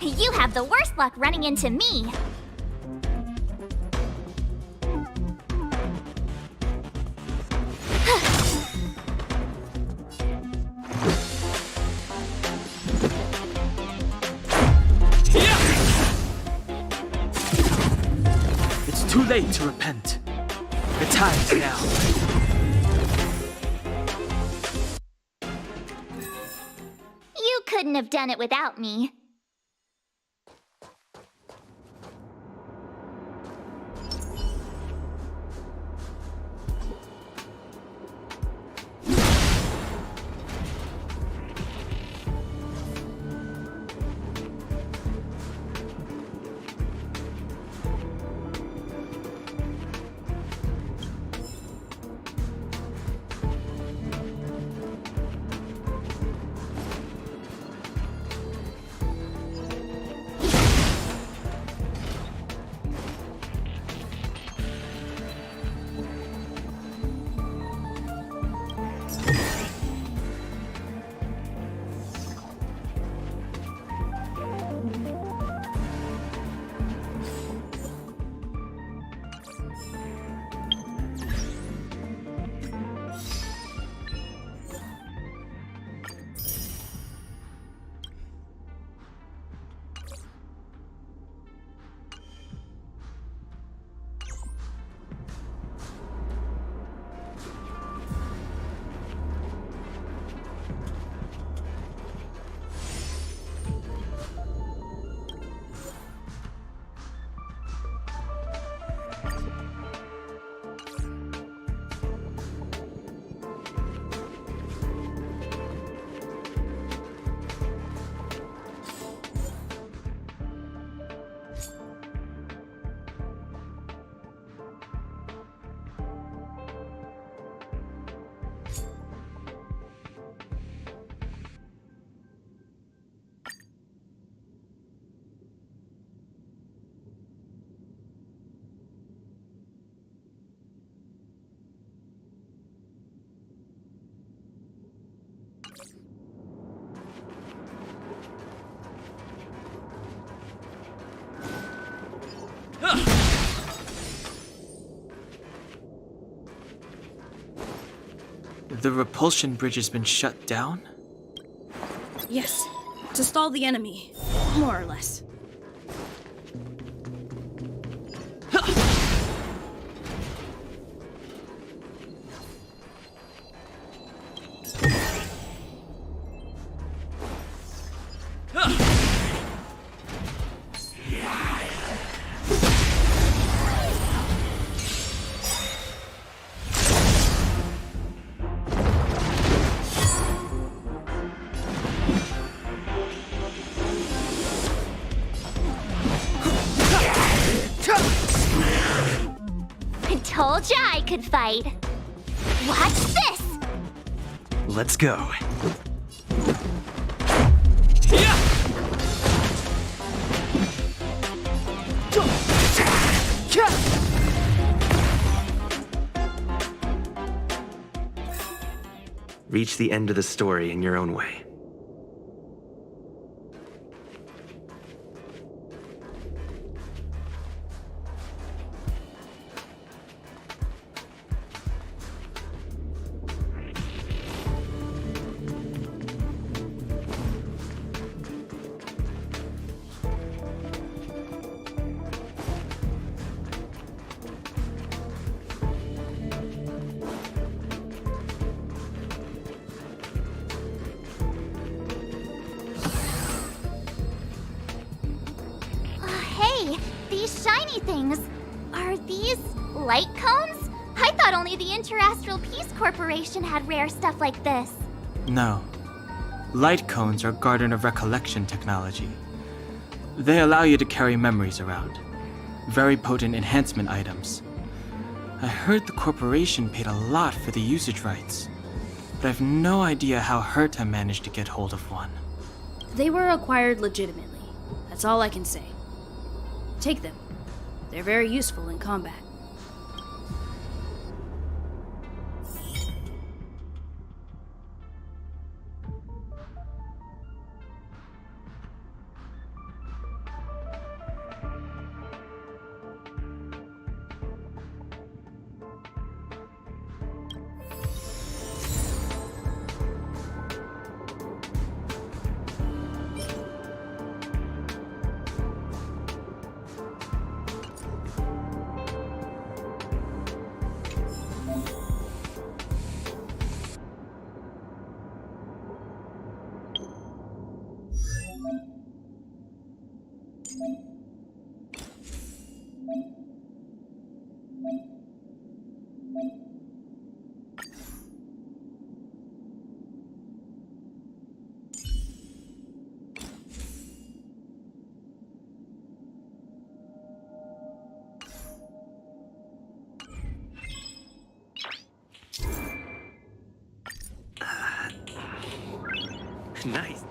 Speaker 5: You have the worst luck running into me.
Speaker 4: It's too late to repent. The time's now.
Speaker 5: You couldn't have done it without me.
Speaker 4: The repulsion bridge has been shut down?
Speaker 8: Yes, to stall the enemy, more or less.
Speaker 5: Told ya I could fight. Watch this!
Speaker 6: Let's go. Reach the end of the story in your own way.
Speaker 5: Hey, these shiny things. Are these light cones? I thought only the Interastral Peace Corporation had rare stuff like this.
Speaker 4: No. Light cones are Garden of Recollection technology. They allow you to carry memories around. Very potent enhancement items. I heard the corporation paid a lot for the usage rights, but I've no idea how Herta managed to get hold of one.
Speaker 8: They were acquired legitimately. That's all I can say. Take them. They're very useful in combat.
Speaker 6: Nice.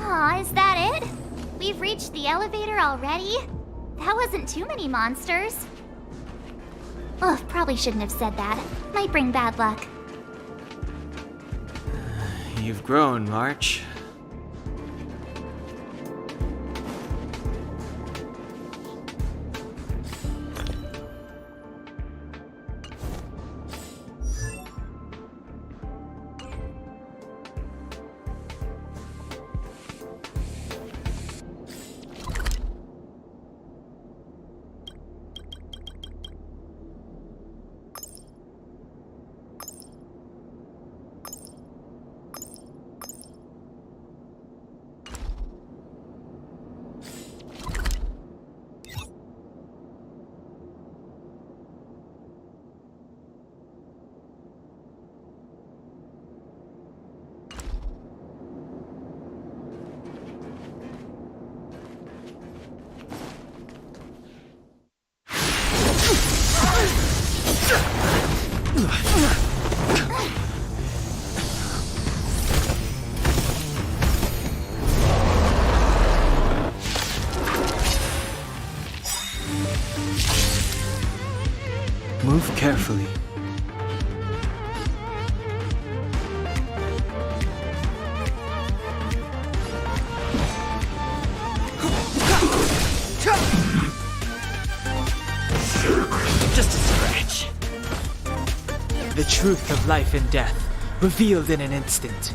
Speaker 5: Aw, is that it? We've reached the elevator already? That wasn't too many monsters. Ugh, probably shouldn't have said that. Might bring bad luck.
Speaker 4: You've grown, March. Move carefully.
Speaker 9: Just a scratch. The truth of life and death, revealed in an instant.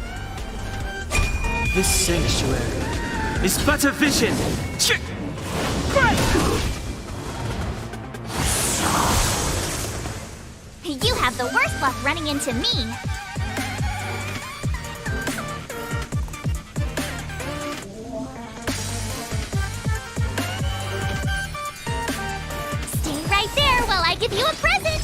Speaker 9: This sanctuary is but a vision.
Speaker 5: You have the worst luck running into me. Stay right there while I give you a present.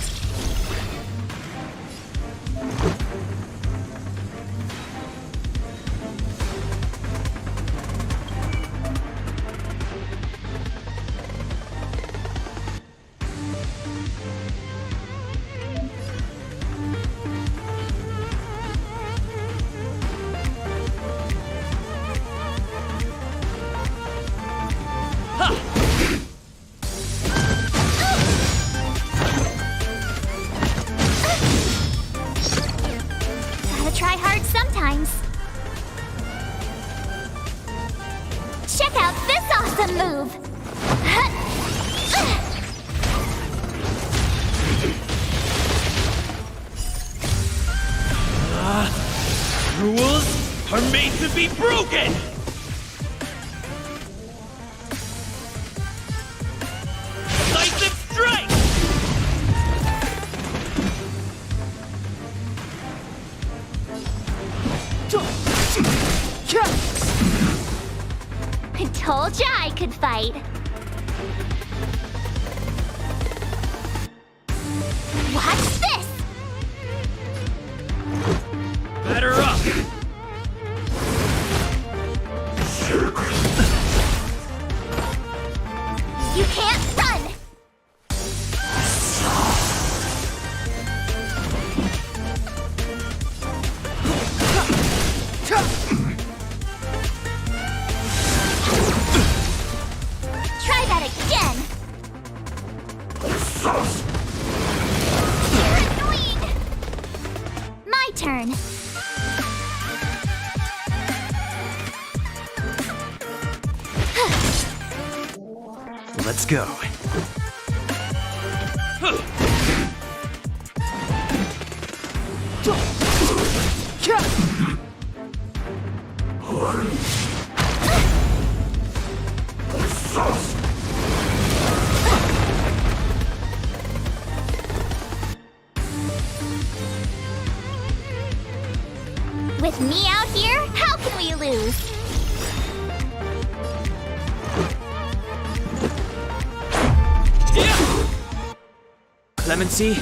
Speaker 5: Gotta try hard sometimes. Check out this awesome move!
Speaker 7: Rules are made to be broken! Decisive strike!
Speaker 5: Told ya I could fight. Watch this!
Speaker 7: Batter up!
Speaker 5: You can't run! Try that again! You're annoying! My turn.
Speaker 6: Let's go.
Speaker 5: With me out here, how can we lose?
Speaker 9: Clemency?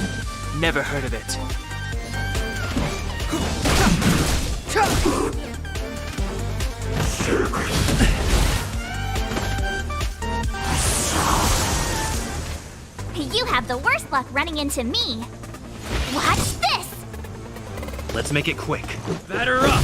Speaker 9: Never heard of it.
Speaker 5: You have the worst luck running into me. Watch this!
Speaker 6: Let's make it quick.
Speaker 7: Batter up!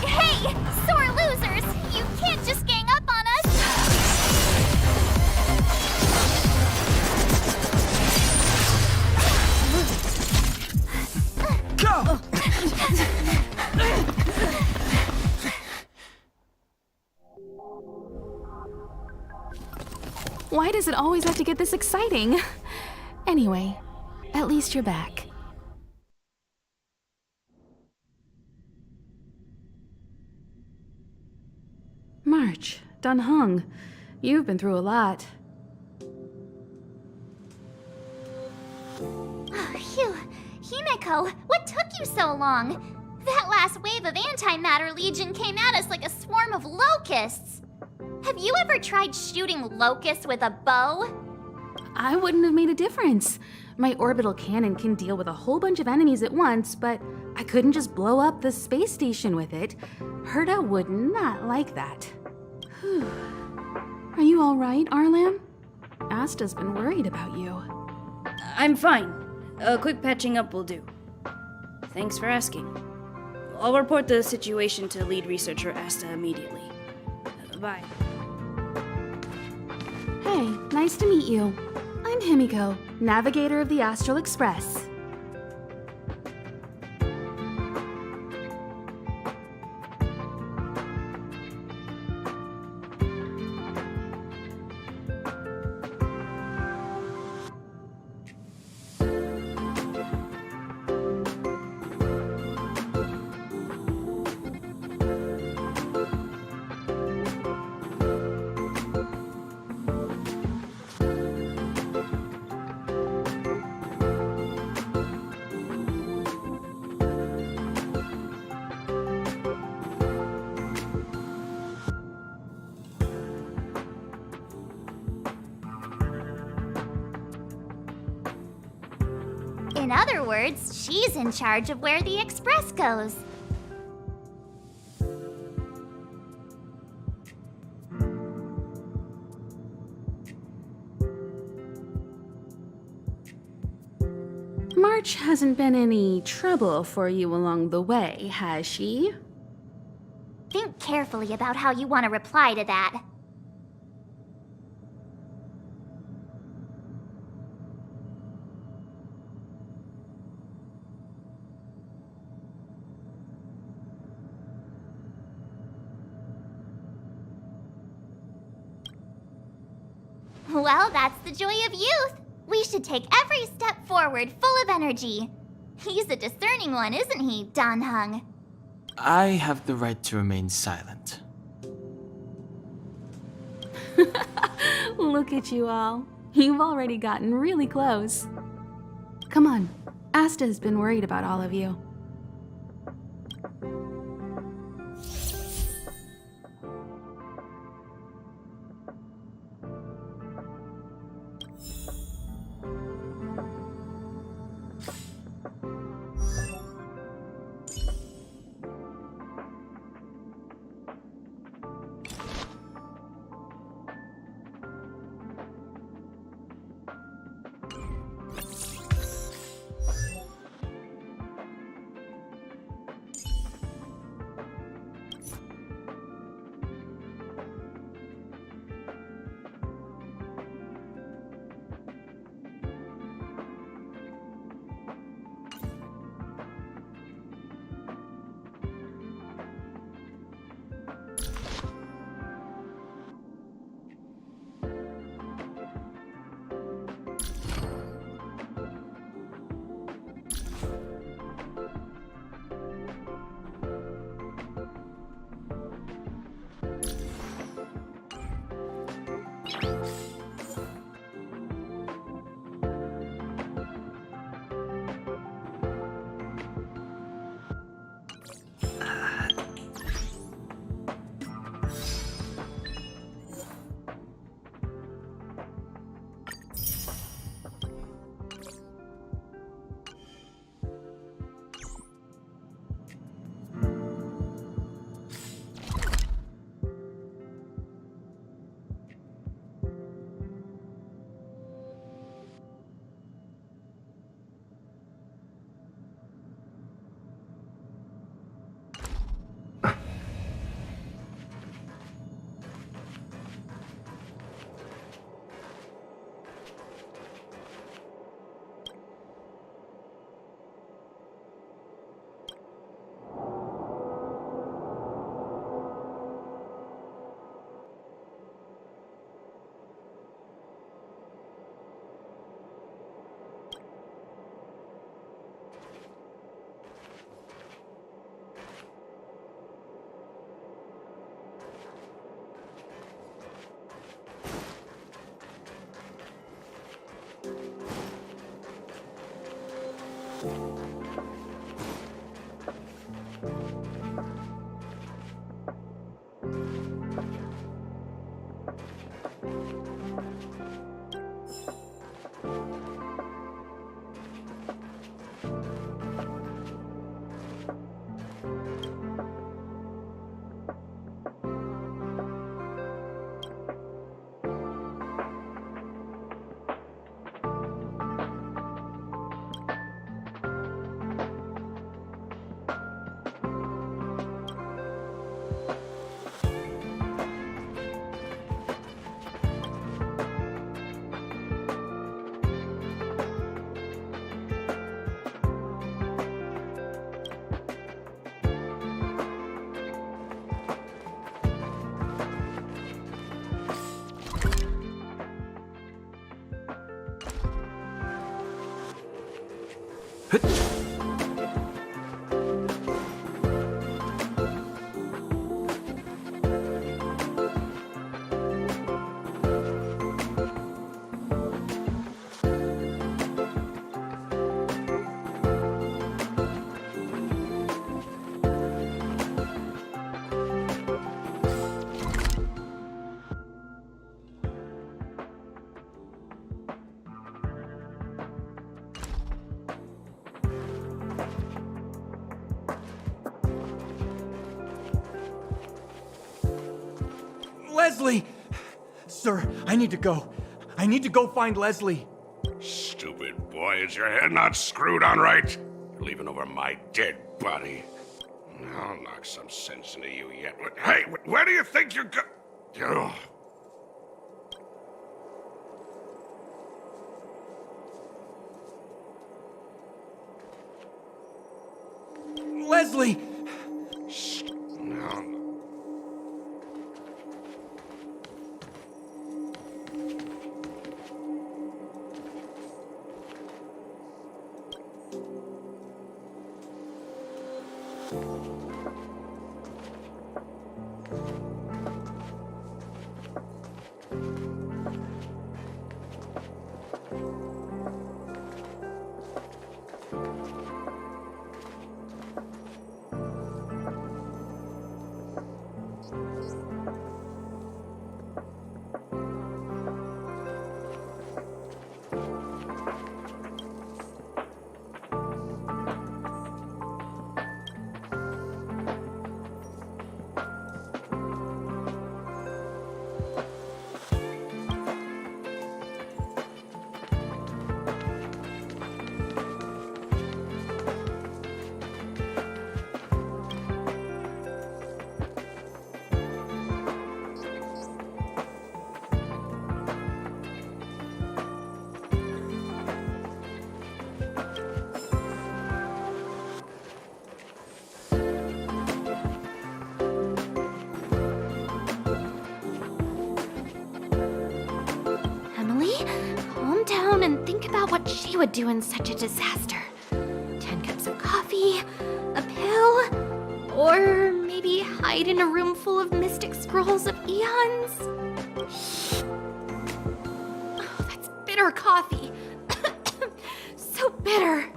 Speaker 5: Hey, sore losers! You can't just gang up on us!
Speaker 9: Go!
Speaker 10: Why does it always have to get this exciting? Anyway, at least you're back. March, Dunhung, you've been through a lot.
Speaker 5: Phew. Himeko, what took you so long? That last wave of antimatter legion came at us like a swarm of locusts. Have you ever tried shooting locusts with a bow?
Speaker 10: I wouldn't have made a difference. My orbital cannon can deal with a whole bunch of enemies at once, but I couldn't just blow up the space station with it. Herta would not like that. Whew. Are you all right, Arlam? Asta's been worried about you.
Speaker 8: I'm fine. A quick patching up will do. Thanks for asking. I'll report the situation to lead researcher Asta immediately. Bye.
Speaker 10: Hey, nice to meet you. I'm Himiko, navigator of the Astral Express.
Speaker 5: In other words, she's in charge of where the express goes.
Speaker 10: March hasn't been any trouble for you along the way, has she?
Speaker 5: Think carefully about how you want to reply to that. Well, that's the joy of youth. We should take every step forward full of energy. He's a discerning one, isn't he, Danhung?
Speaker 4: I have the right to remain silent.
Speaker 10: Look at you all. You've already gotten really close. Come on, Asta has been worried about all of you.
Speaker 11: Leslie! Sir, I need to go. I need to go find Leslie.
Speaker 12: Stupid boy, is your head not screwed on right? You're leaving over my dead body. I'll knock some sense into you yet. Hey, where do you think you're go...
Speaker 11: Leslie!
Speaker 12: Shh. No.
Speaker 5: Emily, calm down and think about what she would do in such a disaster. 10 cups of coffee, a pill, or maybe hide in a room full of mystic scrolls of eons? Oh, that's bitter coffee. So bitter.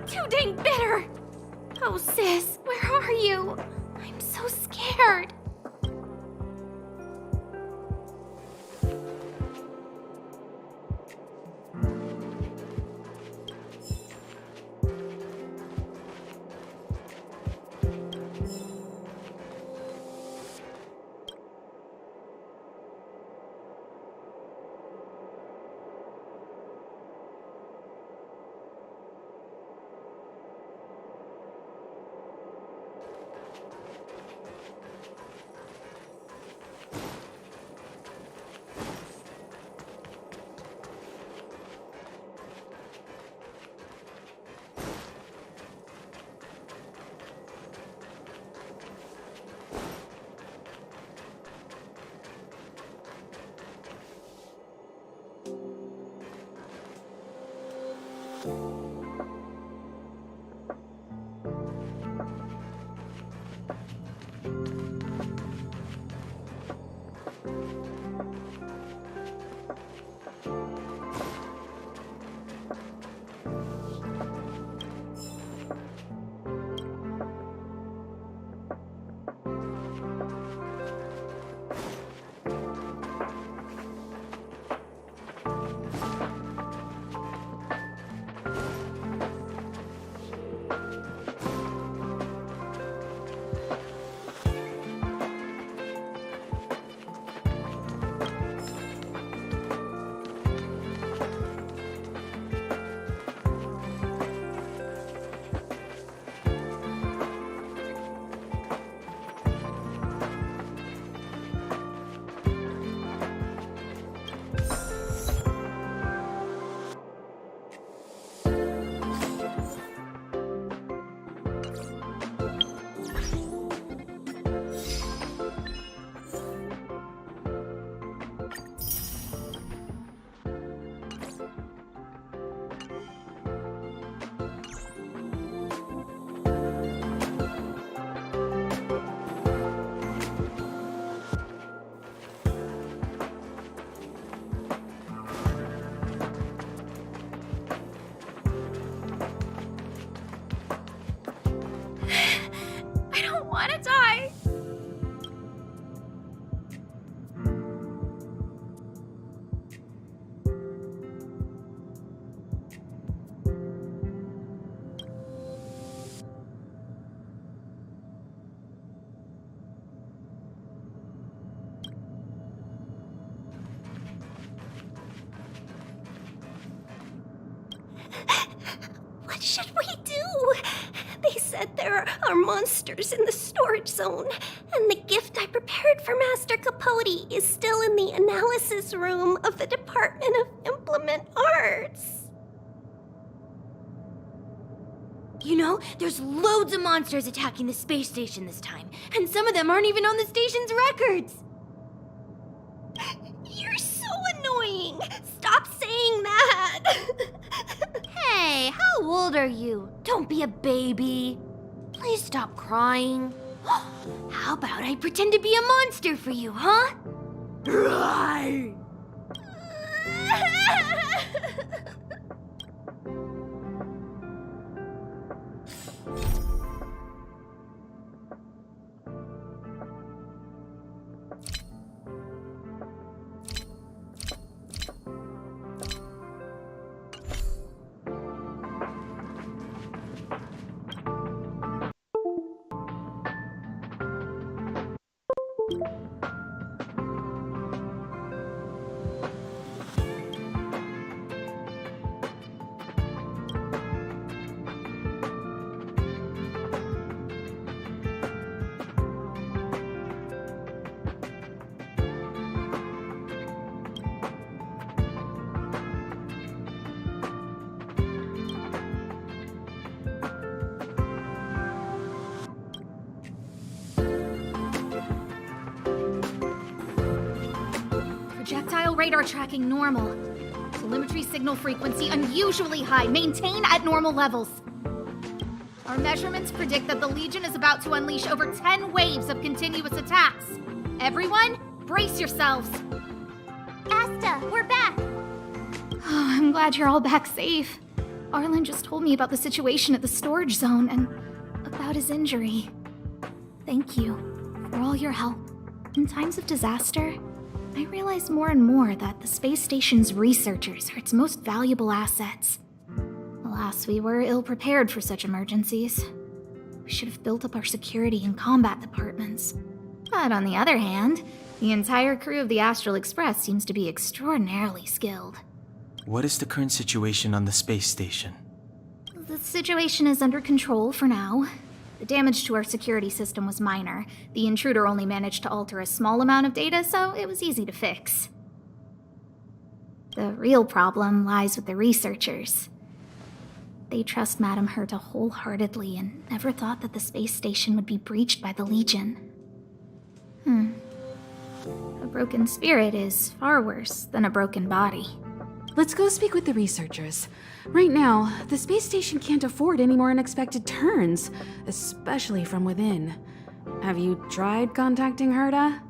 Speaker 5: Too dang bitter. Oh, sis, where are you? I'm so scared.
Speaker 3: What should we do? They said there are monsters in the storage zone, and the gift I prepared for Master Capote is still in the analysis room of the Department of Implement Arts.
Speaker 13: You know, there's loads of monsters attacking the space station this time, and some of them aren't even on the station's records.
Speaker 3: You're so annoying! Stop saying that!
Speaker 13: Hey, how old are you? Don't be a baby. Please stop crying. How about I pretend to be a monster for you, huh?
Speaker 14: Projectile radar tracking normal. Telemetry signal frequency unusually high. Maintain at normal levels. Our measurements predict that the Legion is about to unleash over 10 waves of continuous attacks. Everyone, brace yourselves.
Speaker 5: Asta, we're back!
Speaker 14: Oh, I'm glad you're all back safe. Arlen just told me about the situation at the storage zone and about his injury. Thank you for all your help. In times of disaster, I realize more and more that the space station's researchers are its most valuable assets. Alas, we were ill-prepared for such emergencies. We should have built up our security and combat departments. But on the other hand, the entire crew of the Astral Express seems to be extraordinarily skilled.
Speaker 4: What is the current situation on the space station?
Speaker 14: The situation is under control for now. The damage to our security system was minor. The intruder only managed to alter a small amount of data, so it was easy to fix. The real problem lies with the researchers. They trust Madame Herta wholeheartedly and never thought that the space station would be breached by the Legion. A broken spirit is far worse than a broken body.
Speaker 10: Let's go speak with the researchers. Right now, the space station can't afford any more unexpected turns, especially from within. Have you tried contacting Herta?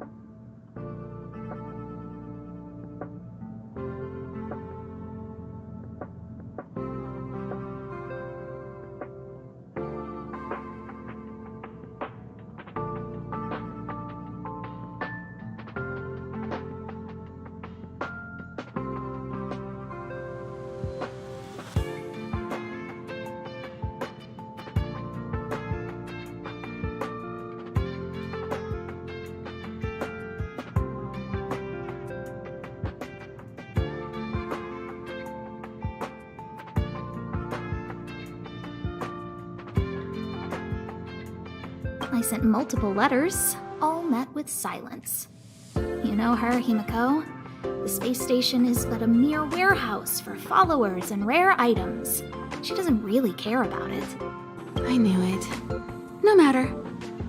Speaker 14: I sent multiple letters, all met with silence. You know her, Himiko? The space station is but a mere warehouse for followers and rare items. She doesn't really care about it.
Speaker 10: I knew it. No matter.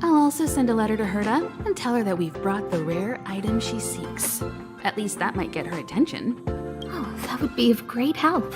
Speaker 10: I'll also send a letter to Herta and tell her that we've brought the rare item she seeks. At least that might get her attention.
Speaker 14: Oh, that would be of great help.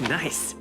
Speaker 6: Nice.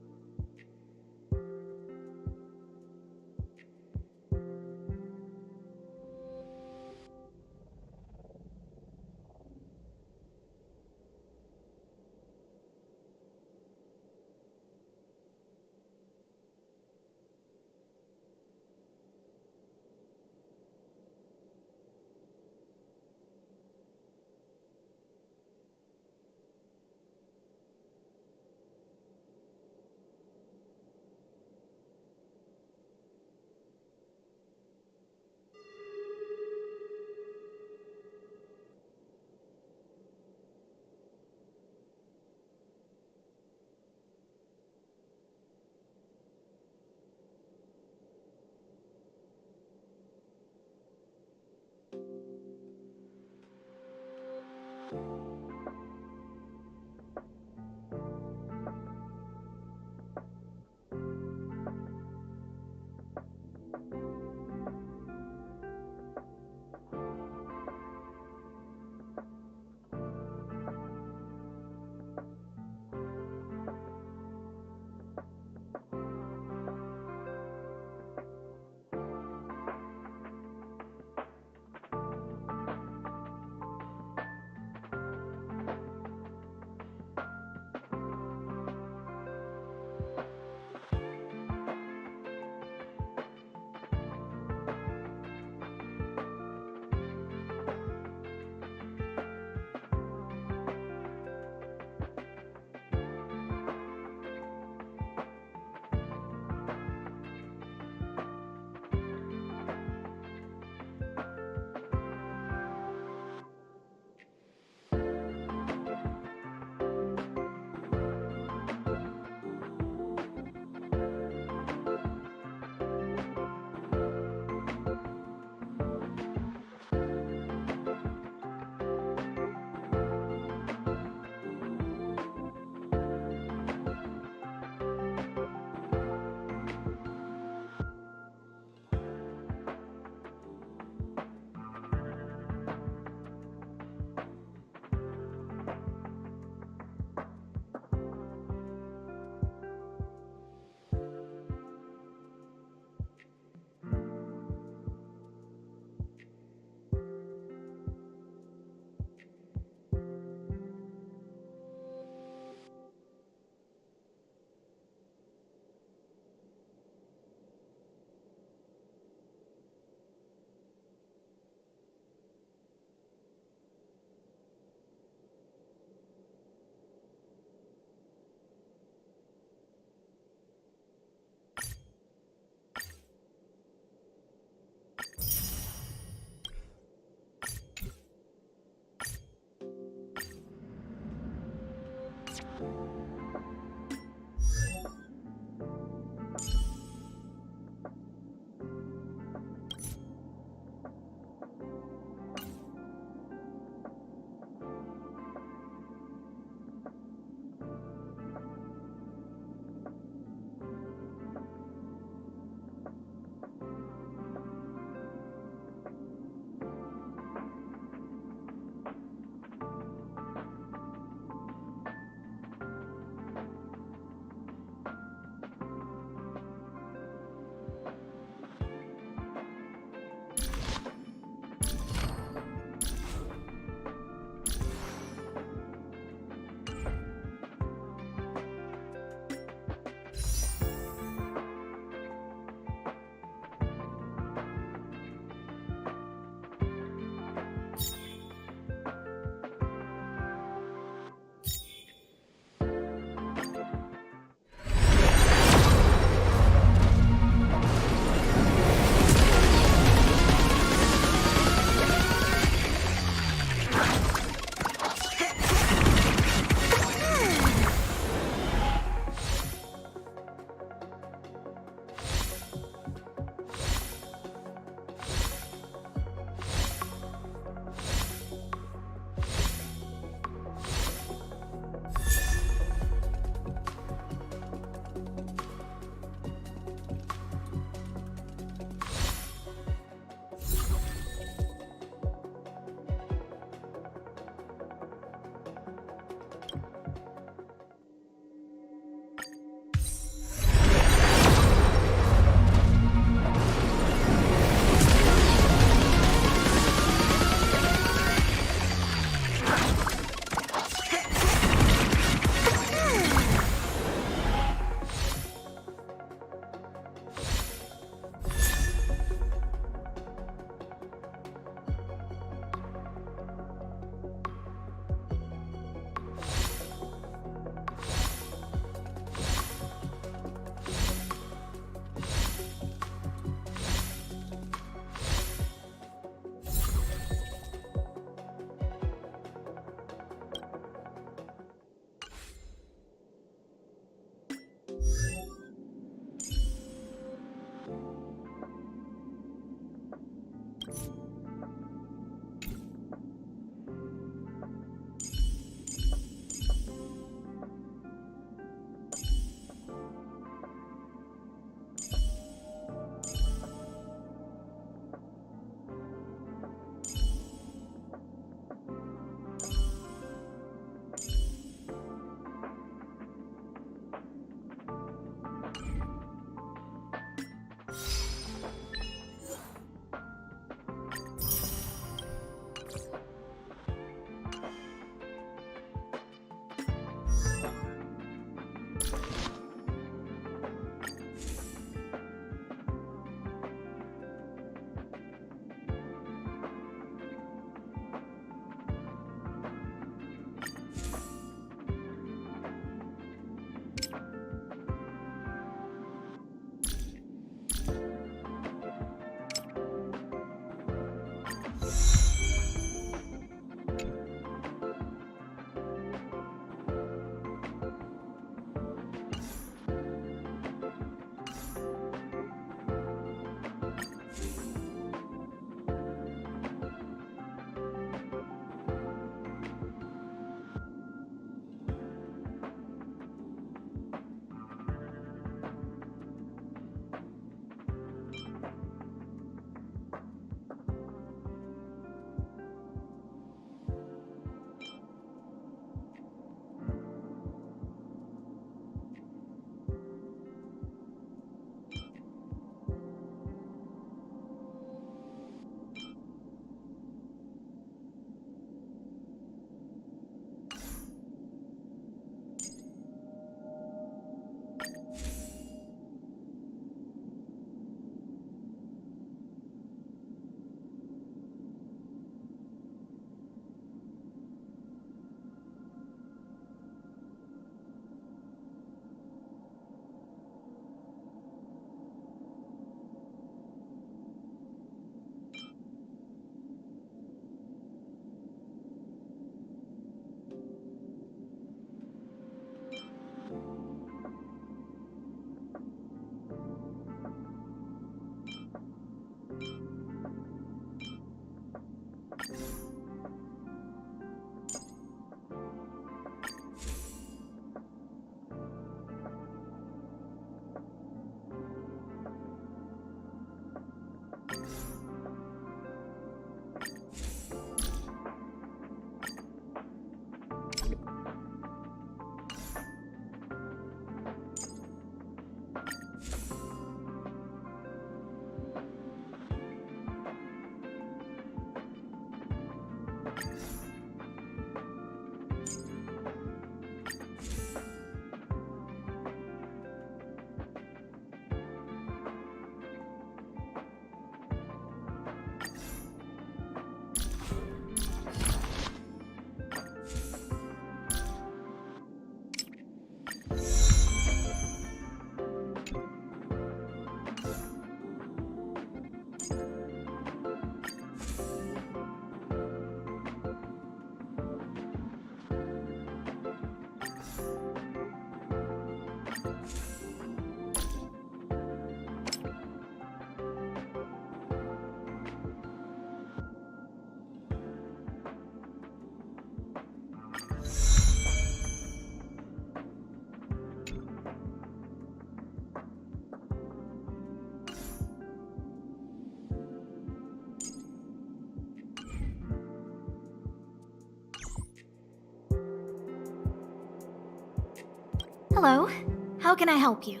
Speaker 14: Hello, how can I help you?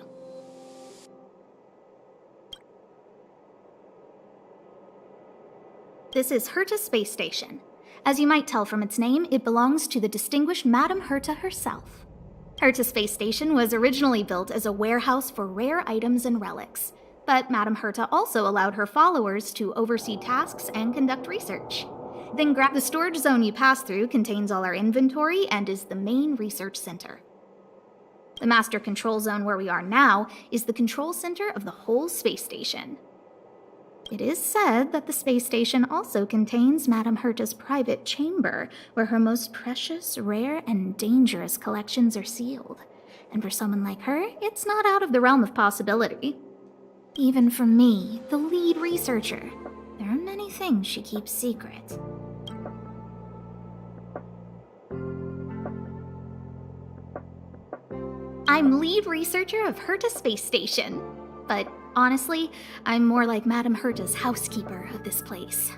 Speaker 14: This is Herta Space Station. As you might tell from its name, it belongs to the distinguished Madame Herta herself. Herta Space Station was originally built as a warehouse for rare items and relics, but Madame Herta also allowed her followers to oversee tasks and conduct research. The storage zone you pass through contains all our inventory and is the main research center. The master control zone where we are now is the control center of the whole space station. It is said that the space station also contains Madame Herta's private chamber, where her most precious, rare, and dangerous collections are sealed. And for someone like her, it's not out of the realm of possibility. Even for me, the lead researcher, there are many things she keeps secret. I'm lead researcher of Herta Space Station, but honestly, I'm more like Madame Herta's housekeeper of this place.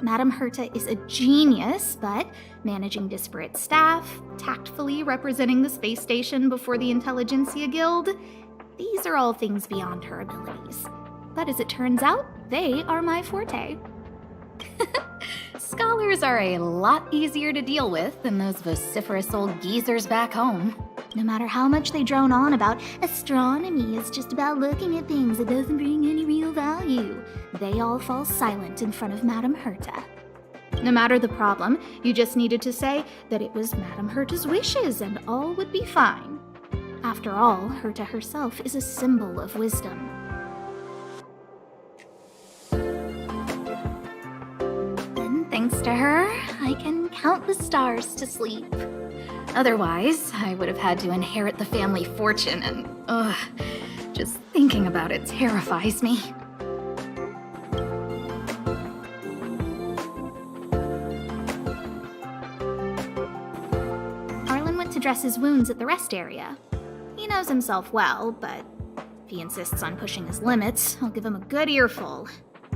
Speaker 14: Madame Herta is a genius, but managing disparate staff, tactfully representing the space station before the Intelligentsia Guild, these are all things beyond her abilities. But as it turns out, they are my forte.
Speaker 10: Scholars are a lot easier to deal with than those vociferous old geezers back home.
Speaker 14: No matter how much they drone on about astronomy is just about looking at things that doesn't bring any real value, they all fall silent in front of Madame Herta. No matter the problem, you just needed to say that it was Madame Herta's wishes and all would be fine. After all, Herta herself is a symbol of wisdom. And thanks to her, I can count the stars to sleep. Otherwise, I would have had to inherit the family fortune and, just thinking about it terrifies me. Arlen went to dress his wounds at the rest area. He knows himself well, but if he insists on pushing his limits, I'll give him a good earful.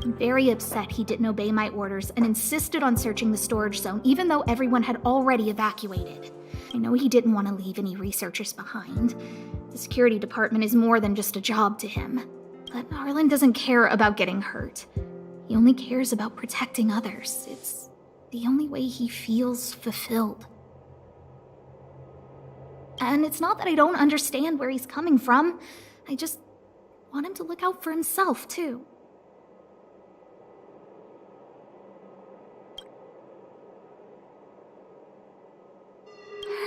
Speaker 14: I'm very upset he didn't obey my orders and insisted on searching the storage zone even though everyone had already evacuated. I know he didn't want to leave any researchers behind. The security department is more than just a job to him. But Arlen doesn't care about getting hurt. He only cares about protecting others. It's the only way he feels fulfilled. And it's not that I don't understand where he's coming from. I just want him to look out for himself, too.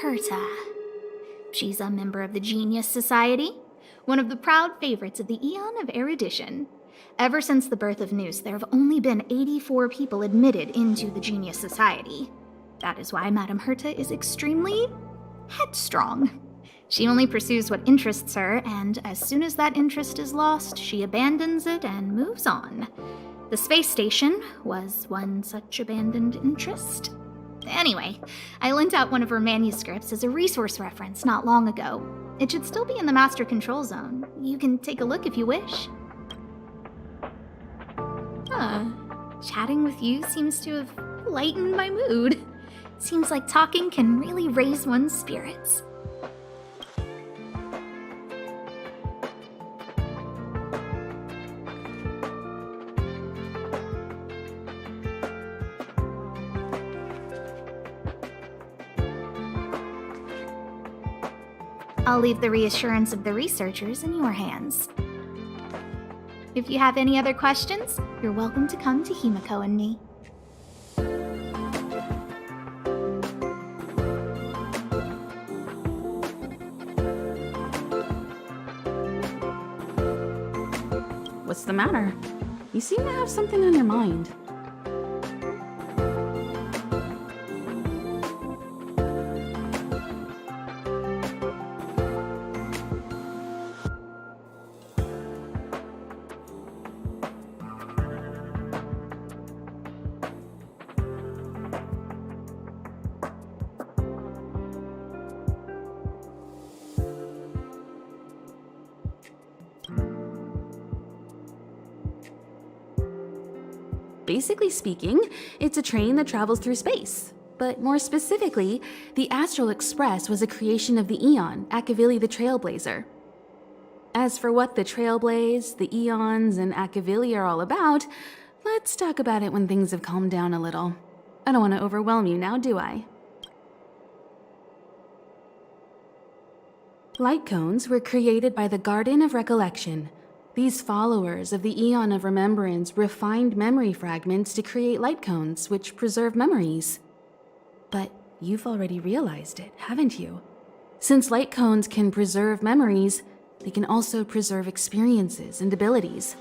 Speaker 14: Herta. She's a member of the Genius Society, one of the proud favorites of the Eon of Erudition. Ever since the birth of Noose, there have only been 84 people admitted into the Genius Society. That is why Madame Herta is extremely headstrong. She only pursues what interests her, and as soon as that interest is lost, she abandons it and moves on. The space station was one such abandoned interest. Anyway, I lent out one of her manuscripts as a resource reference not long ago. It should still be in the master control zone. You can take a look if you wish. Chatting with you seems to have lightened my mood. Seems like talking can really raise one's spirits. I'll leave the reassurance of the researchers in your hands. If you have any other questions, you're welcome to come to Himiko and me.
Speaker 10: What's the matter? You seem to have something on your mind. Basically speaking, it's a train that travels through space. But more specifically, the Astral Express was a creation of the Eon, Akavili the Trailblazer. As for what the Trailblaze, the Eons, and Akavili are all about, let's talk about it when things have calmed down a little. I don't want to overwhelm you now, do I? Light cones were created by the Garden of Recollection. These followers of the Eon of Remembrance refined memory fragments to create light cones, which preserve memories. But you've already realized it, haven't you? Since light cones can preserve memories, they can also preserve experiences and abilities.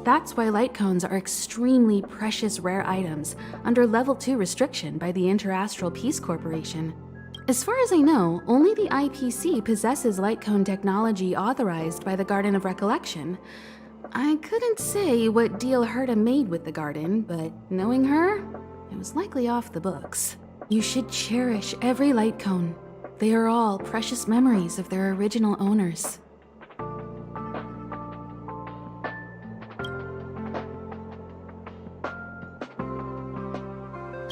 Speaker 10: That's why light cones are extremely precious rare items under Level 2 restriction by the Interastral Peace Corporation. As far as I know, only the IPC possesses light cone technology authorized by the Garden of Recollection. I couldn't say what deal Herta made with the Garden, but knowing her, it was likely off the books. You should cherish every light cone. They are all precious memories of their original owners.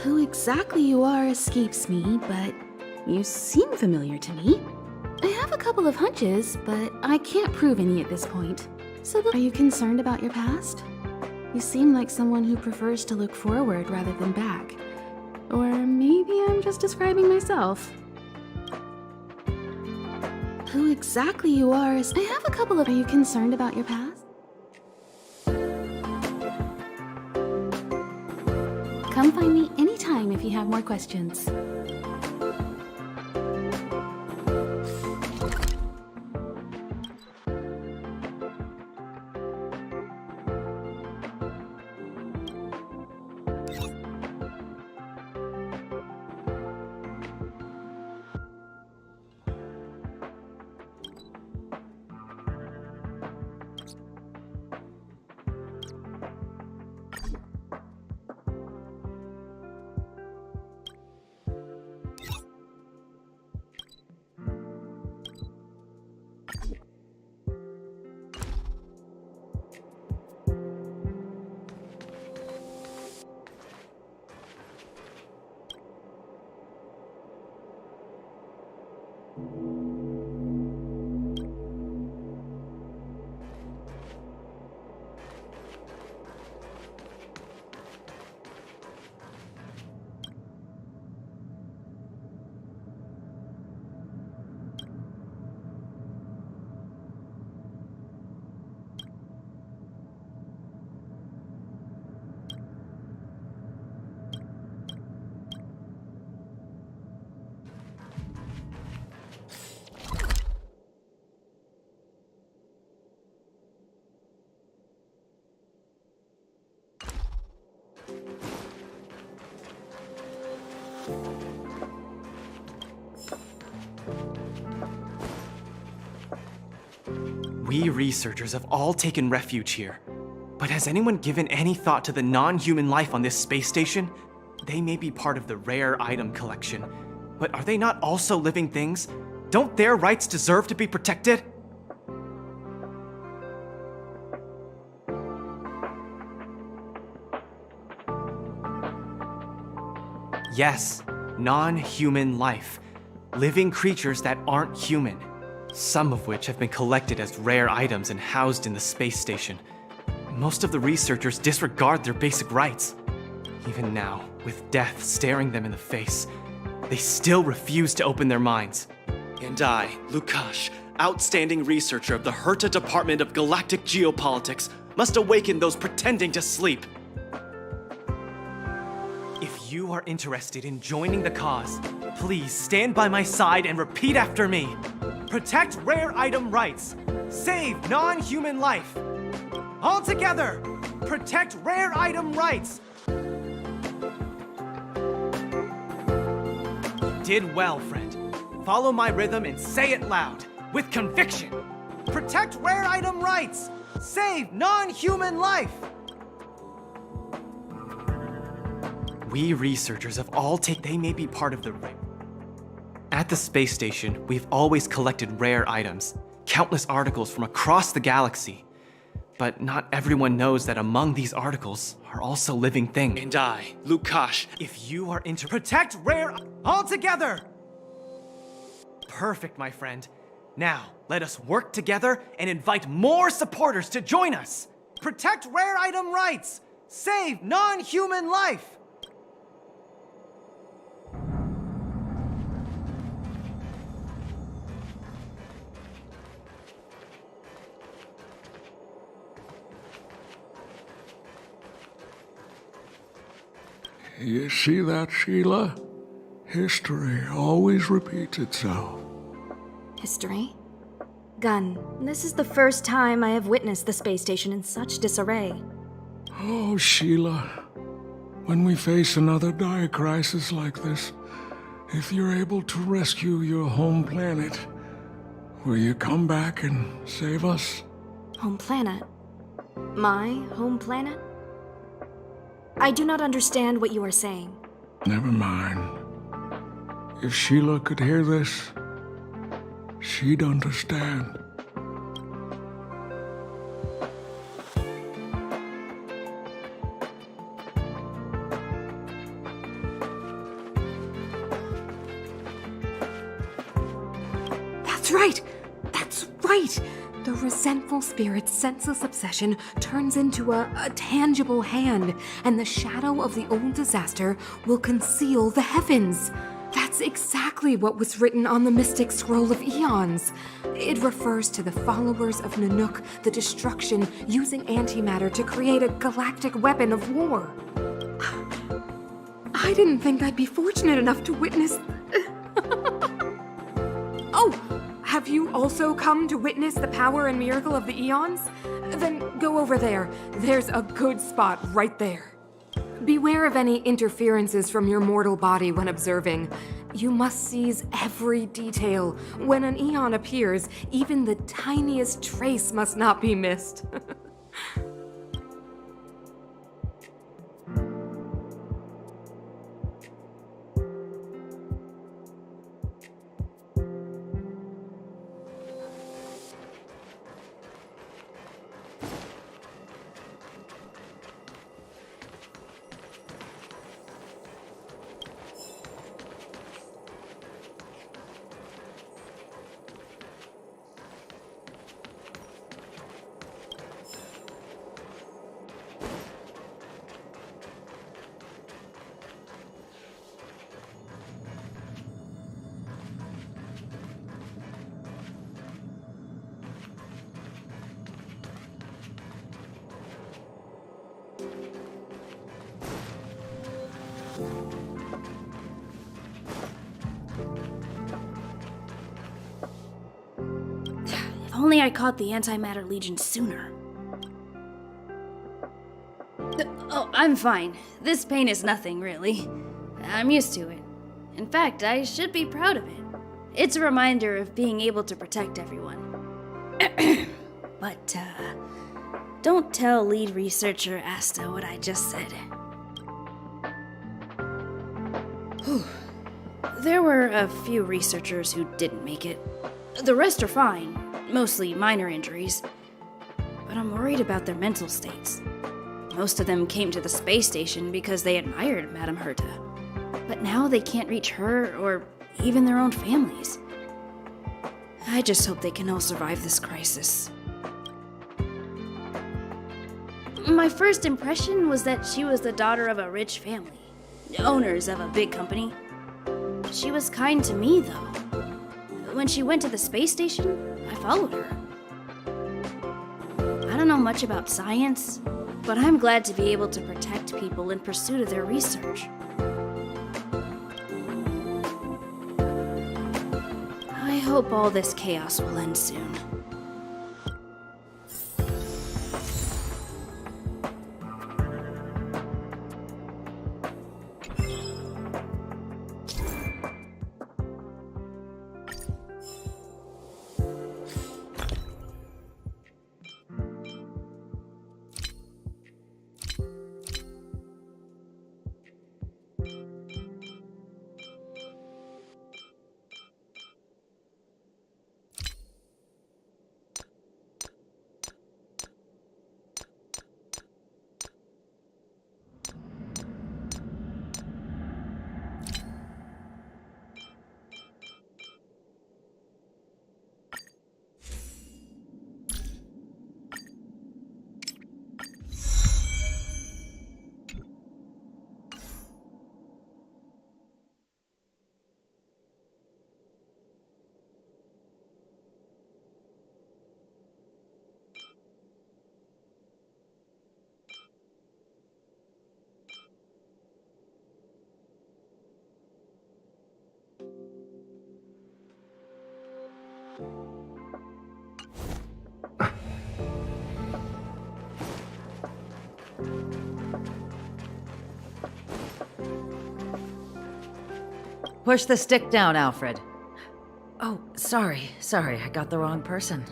Speaker 10: Who exactly you are escapes me, but you seem familiar to me. I have a couple of hunches, but I can't prove any at this point. So are you concerned about your past? You seem like someone who prefers to look forward rather than back. Or maybe I'm just describing myself. Who exactly you are is... I have a couple of... Are you concerned about your past? Come find me anytime if you have more questions.
Speaker 11: We researchers have all taken refuge here. But has anyone given any thought to the non-human life on this space station? They may be part of the rare item collection, but are they not also living things? Don't their rights deserve to be protected? Yes, non-human life. Living creatures that aren't human. Some of which have been collected as rare items and housed in the space station. Most of the researchers disregard their basic rights. Even now, with death staring them in the face, they still refuse to open their minds.
Speaker 6: And I, Lukash,
Speaker 11: outstanding researcher of the Herta Department of Galactic Geopolitics, must awaken those pretending to sleep. If you are interested in joining the cause, please stand by my side and repeat after me. Protect rare item rights. Save non-human life. All together, protect rare item rights. You did well, friend. Follow my rhythm and say it loud, with conviction. Protect rare item rights. Save non-human life. We researchers of all they may be part of the ring. At the space station, we've always collected rare items, countless articles from across the galaxy. But not everyone knows that among these articles are also living things. And I, Lukash, if you are into protect rare all together. Perfect, my friend. Now, let us work together and invite more supporters to join us. Protect rare item rights. Save non-human life.
Speaker 15: You see that, Sheila? History always repeats itself.
Speaker 8: History? Gun, this is the first time I have witnessed the space station in such disarray.
Speaker 15: Oh, Sheila. When we face another dire crisis like this, if you're able to rescue your home planet, will you come back and save us?
Speaker 8: Home planet? My home planet? I do not understand what you are saying.
Speaker 15: Never mind. If Sheila could hear this, she'd understand.
Speaker 10: That's right! That's right! The resentful spirit's senseless obsession turns into a tangible hand, and the shadow of the old disaster will conceal the heavens. That's exactly what was written on the Mystic Scroll of Eons. It refers to the followers of Nanook, the destruction, using antimatter to create a galactic weapon of war. I didn't think I'd be fortunate enough to witness... Oh! Have you also come to witness the power and miracle of the Eons? Then go over there. There's a good spot right there. Beware of any interferences from your mortal body when observing. You must seize every detail. When an Eon appears, even the tiniest trace must not be missed.
Speaker 8: If only I caught the Antimatter Legion sooner. Oh, I'm fine. This pain is nothing, really. I'm used to it. In fact, I should be proud of it. It's a reminder of being able to protect everyone. But, don't tell lead researcher Asta what I just said. There were a few researchers who didn't make it. The rest are fine, mostly minor injuries. But I'm worried about their mental states. Most of them came to the space station because they admired Madame Herta. But now they can't reach her or even their own families. I just hope they can all survive this crisis. My first impression was that she was the daughter of a rich family, owners of a big company. She was kind to me, though. When she went to the space station, I followed her. I don't know much about science, but I'm glad to be able to protect people in pursuit of their research. I hope all this chaos will end soon.
Speaker 16: Push the stick down, Alfred. Oh, sorry, I got the wrong person.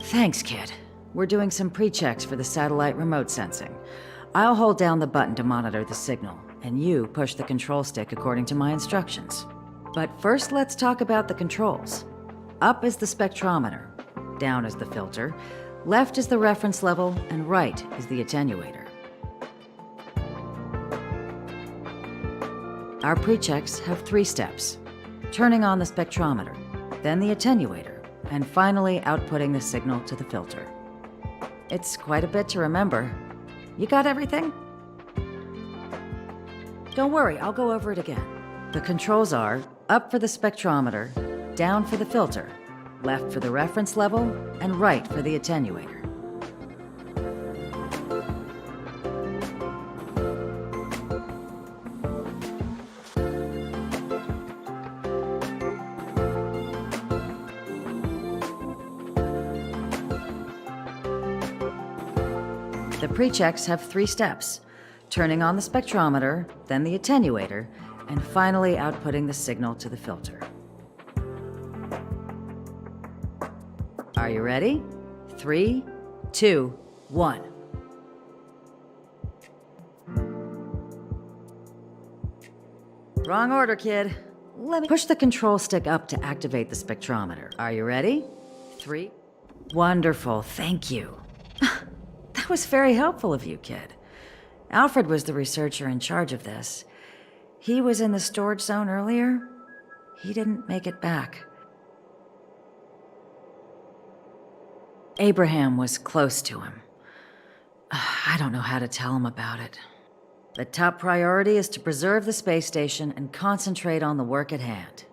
Speaker 16: Thanks, kid. We're doing some pre-checks for the satellite remote sensing. I'll hold down the button to monitor the signal, and you push the control stick according to my instructions. But first, let's talk about the controls. Up is the spectrometer, down is the filter, left is the reference level, and right is the attenuator. Our pre-checks have 3 steps. Turning on the spectrometer, then the attenuator, and finally outputting the signal to the filter. It's quite a bit to remember. You got everything? Don't worry, I'll go over it again. The controls are up for the spectrometer, down for the filter, left for the reference level, and right for the attenuator. The pre-checks have 3 steps. Turning on the spectrometer, then the attenuator, and finally outputting the signal to the filter. Are you ready? 3, 2, 1. Wrong order, kid. Let me push the control stick up to activate the spectrometer. Are you ready? 3. Wonderful, thank you. That was very helpful of you, kid. Alfred was the researcher in charge of this. He was in the storage zone earlier. He didn't make it back. Abraham was close to him. I don't know how to tell him about it. The top priority is to preserve the space station and concentrate on the work at hand.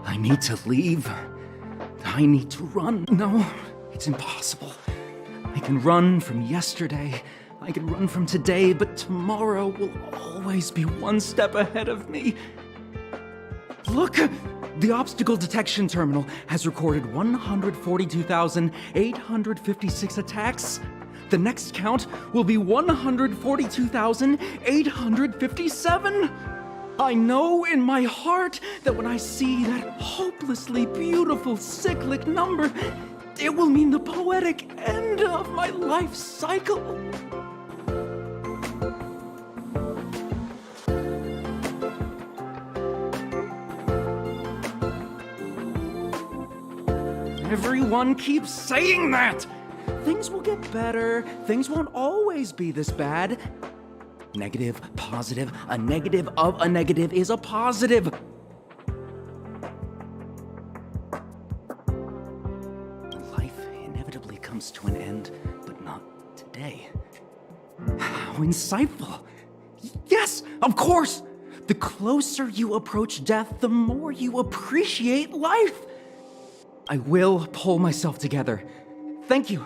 Speaker 17: I need to leave. I need to run. No, it's impossible. I can run from yesterday. I can run from today, but tomorrow will always be one step ahead of me. Look! The obstacle detection terminal has recorded 142,856 attacks. The next count will be 142,857. I know in my heart that when I see that hopelessly beautiful cyclic number, it will mean the poetic end of my life cycle. Everyone keeps saying that! Things will get better. Things won't always be this bad. Negative, positive, a negative of a negative is a positive. Life inevitably comes to an end, but not today. How insightful. Yes, of course! The closer you approach death, the more you appreciate life. I will pull myself together. Thank you.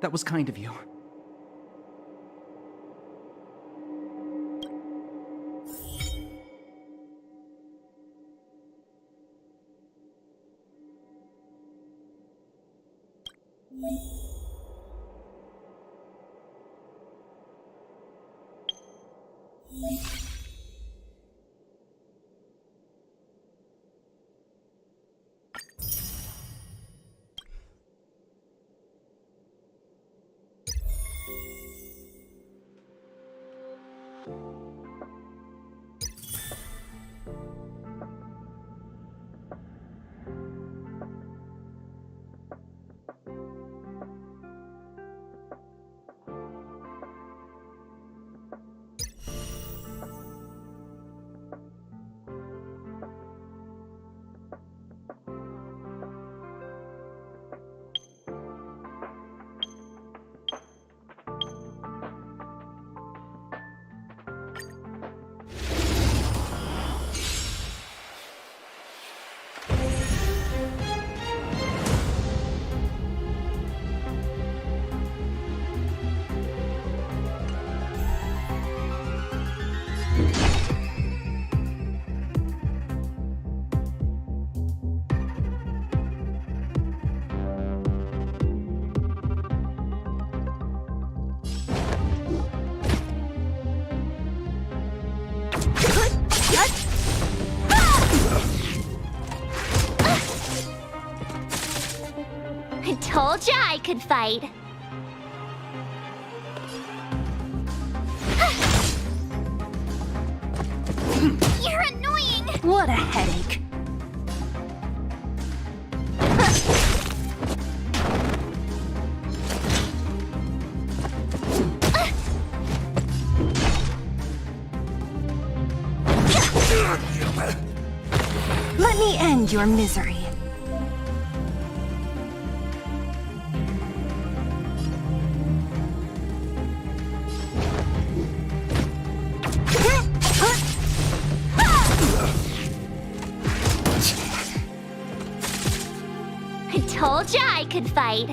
Speaker 17: That was kind of you.
Speaker 5: I told ya I could fight. You're annoying!
Speaker 3: What a headache. Let me end your misery.
Speaker 5: I told ya I could fight.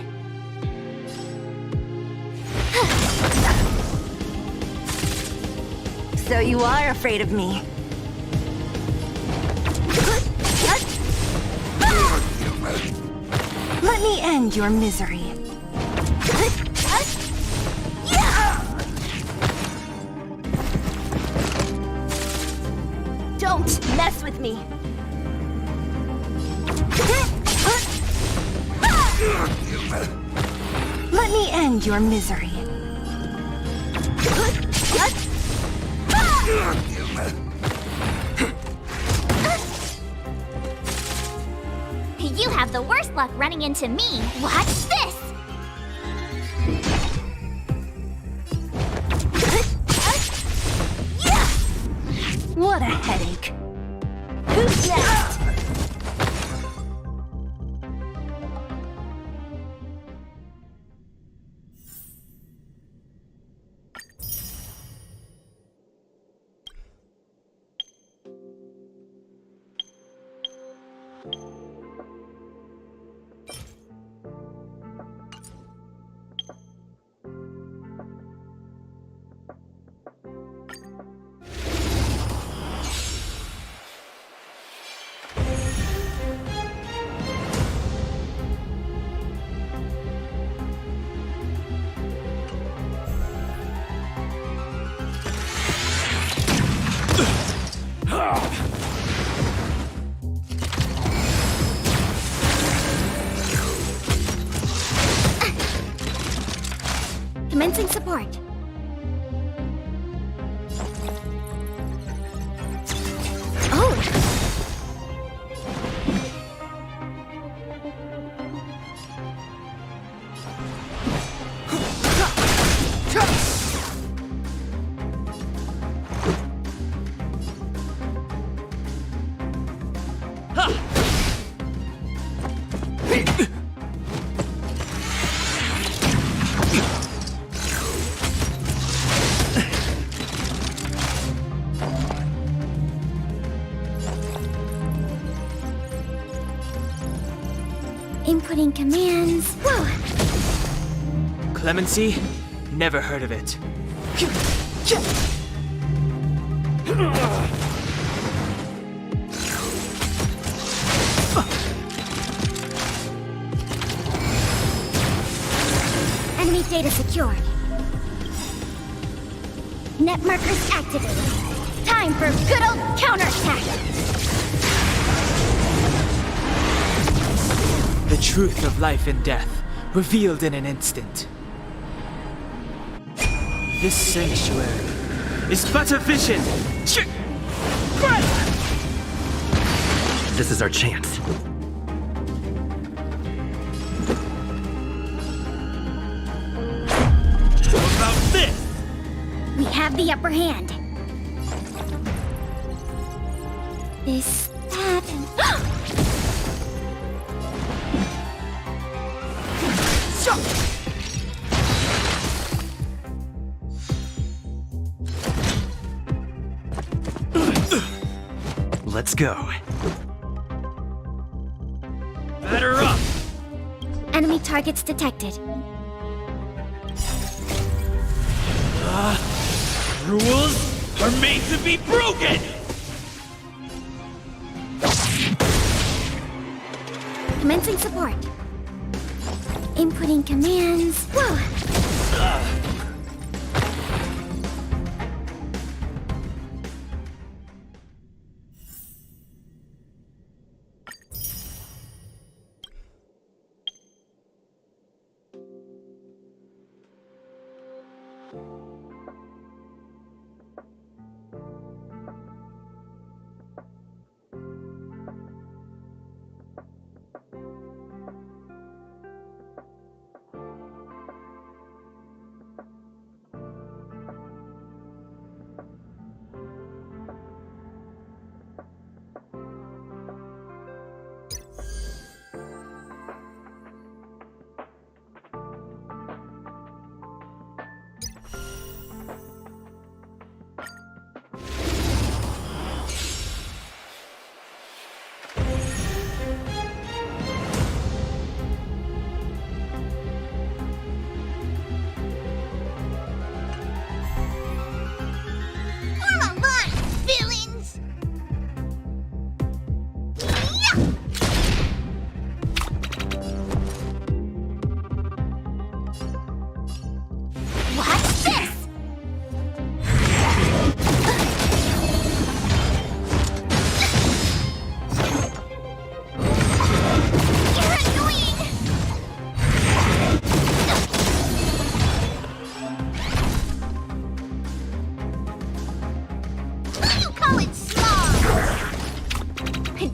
Speaker 3: So you are afraid of me. Let me end your misery. Don't mess with me. Let me end your misery.
Speaker 5: You have the worst luck running into me. Watch this!
Speaker 3: What a headache. Who's next?
Speaker 5: Commencing support.
Speaker 3: Inputting commands. Whoa!
Speaker 9: Clemency? Never heard of it.
Speaker 3: Enemy data secured. Net markers activated. Time for good old counterattack.
Speaker 9: The truth of life and death, revealed in an instant. This sanctuary is but a vision.
Speaker 6: This is our chance.
Speaker 7: How about this?
Speaker 3: We have the upper hand. This, that, and...
Speaker 6: Let's go.
Speaker 7: Batter up!
Speaker 3: Enemy targets detected.
Speaker 7: Rules are made to be broken!
Speaker 3: Commencing support. Inputting commands. Whoa!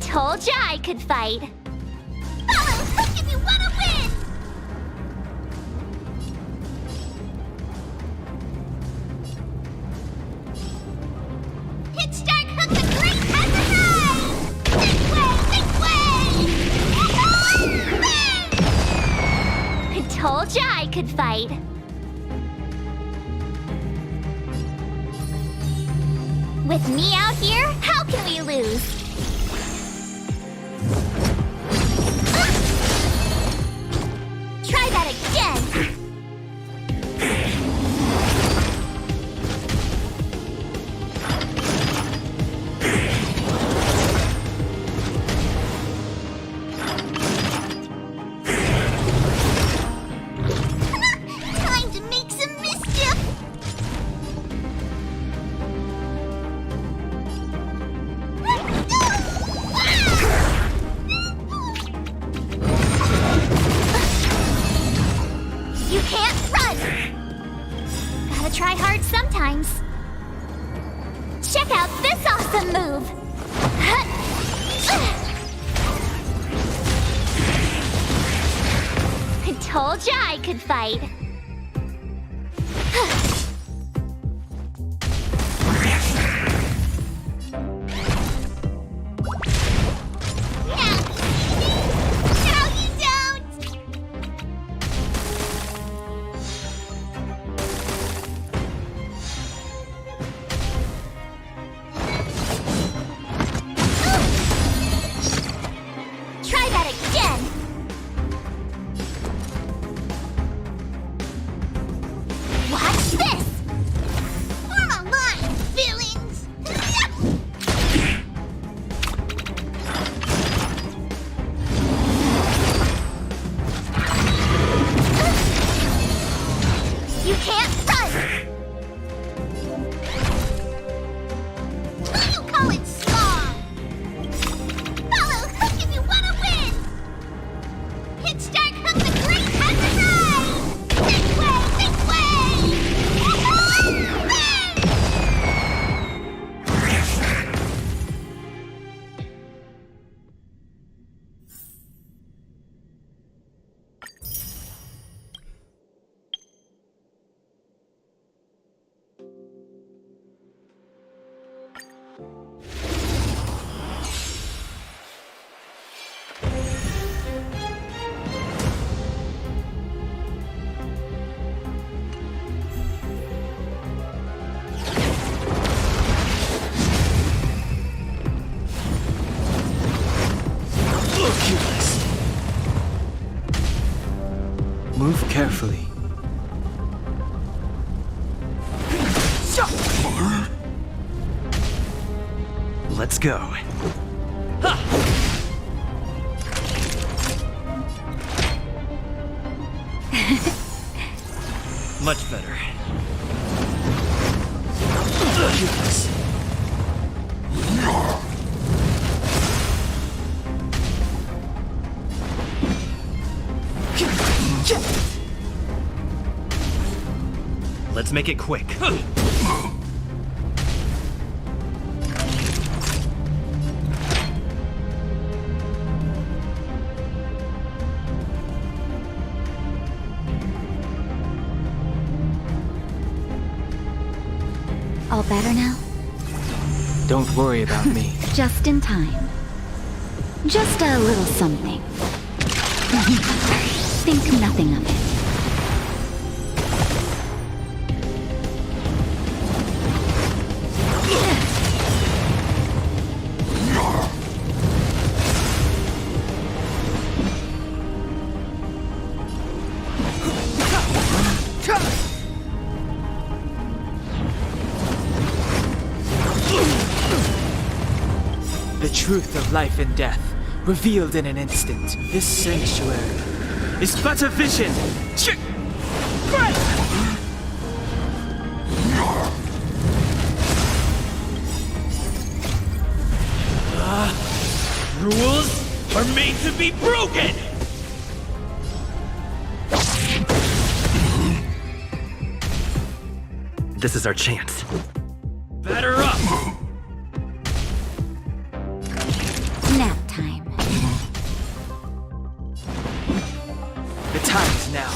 Speaker 5: Told ya I could fight.
Speaker 3: Fellows, look if you wanna win! Hit Stark Hook the Great has arrived! This way! This way!
Speaker 5: I told ya I could fight. With me out here, how can we lose? Try that again!
Speaker 3: Time to make some mischief!
Speaker 5: You can't run! Gotta try hard sometimes. Check out this awesome move! I told ya I could fight.
Speaker 3: Now you don't!
Speaker 5: Try that again!
Speaker 4: Move carefully.
Speaker 6: Let's go.
Speaker 11: Much better. Let's make it quick.
Speaker 13: All better now?
Speaker 4: Don't worry about me.
Speaker 13: Just in time. Just a little something. Think nothing of it.
Speaker 9: The truth of life and death, revealed in an instant. This sanctuary is but a vision.
Speaker 7: Rules are made to be broken!
Speaker 6: This is our chance.
Speaker 7: Batter up!
Speaker 13: Nap time.
Speaker 9: The time's now.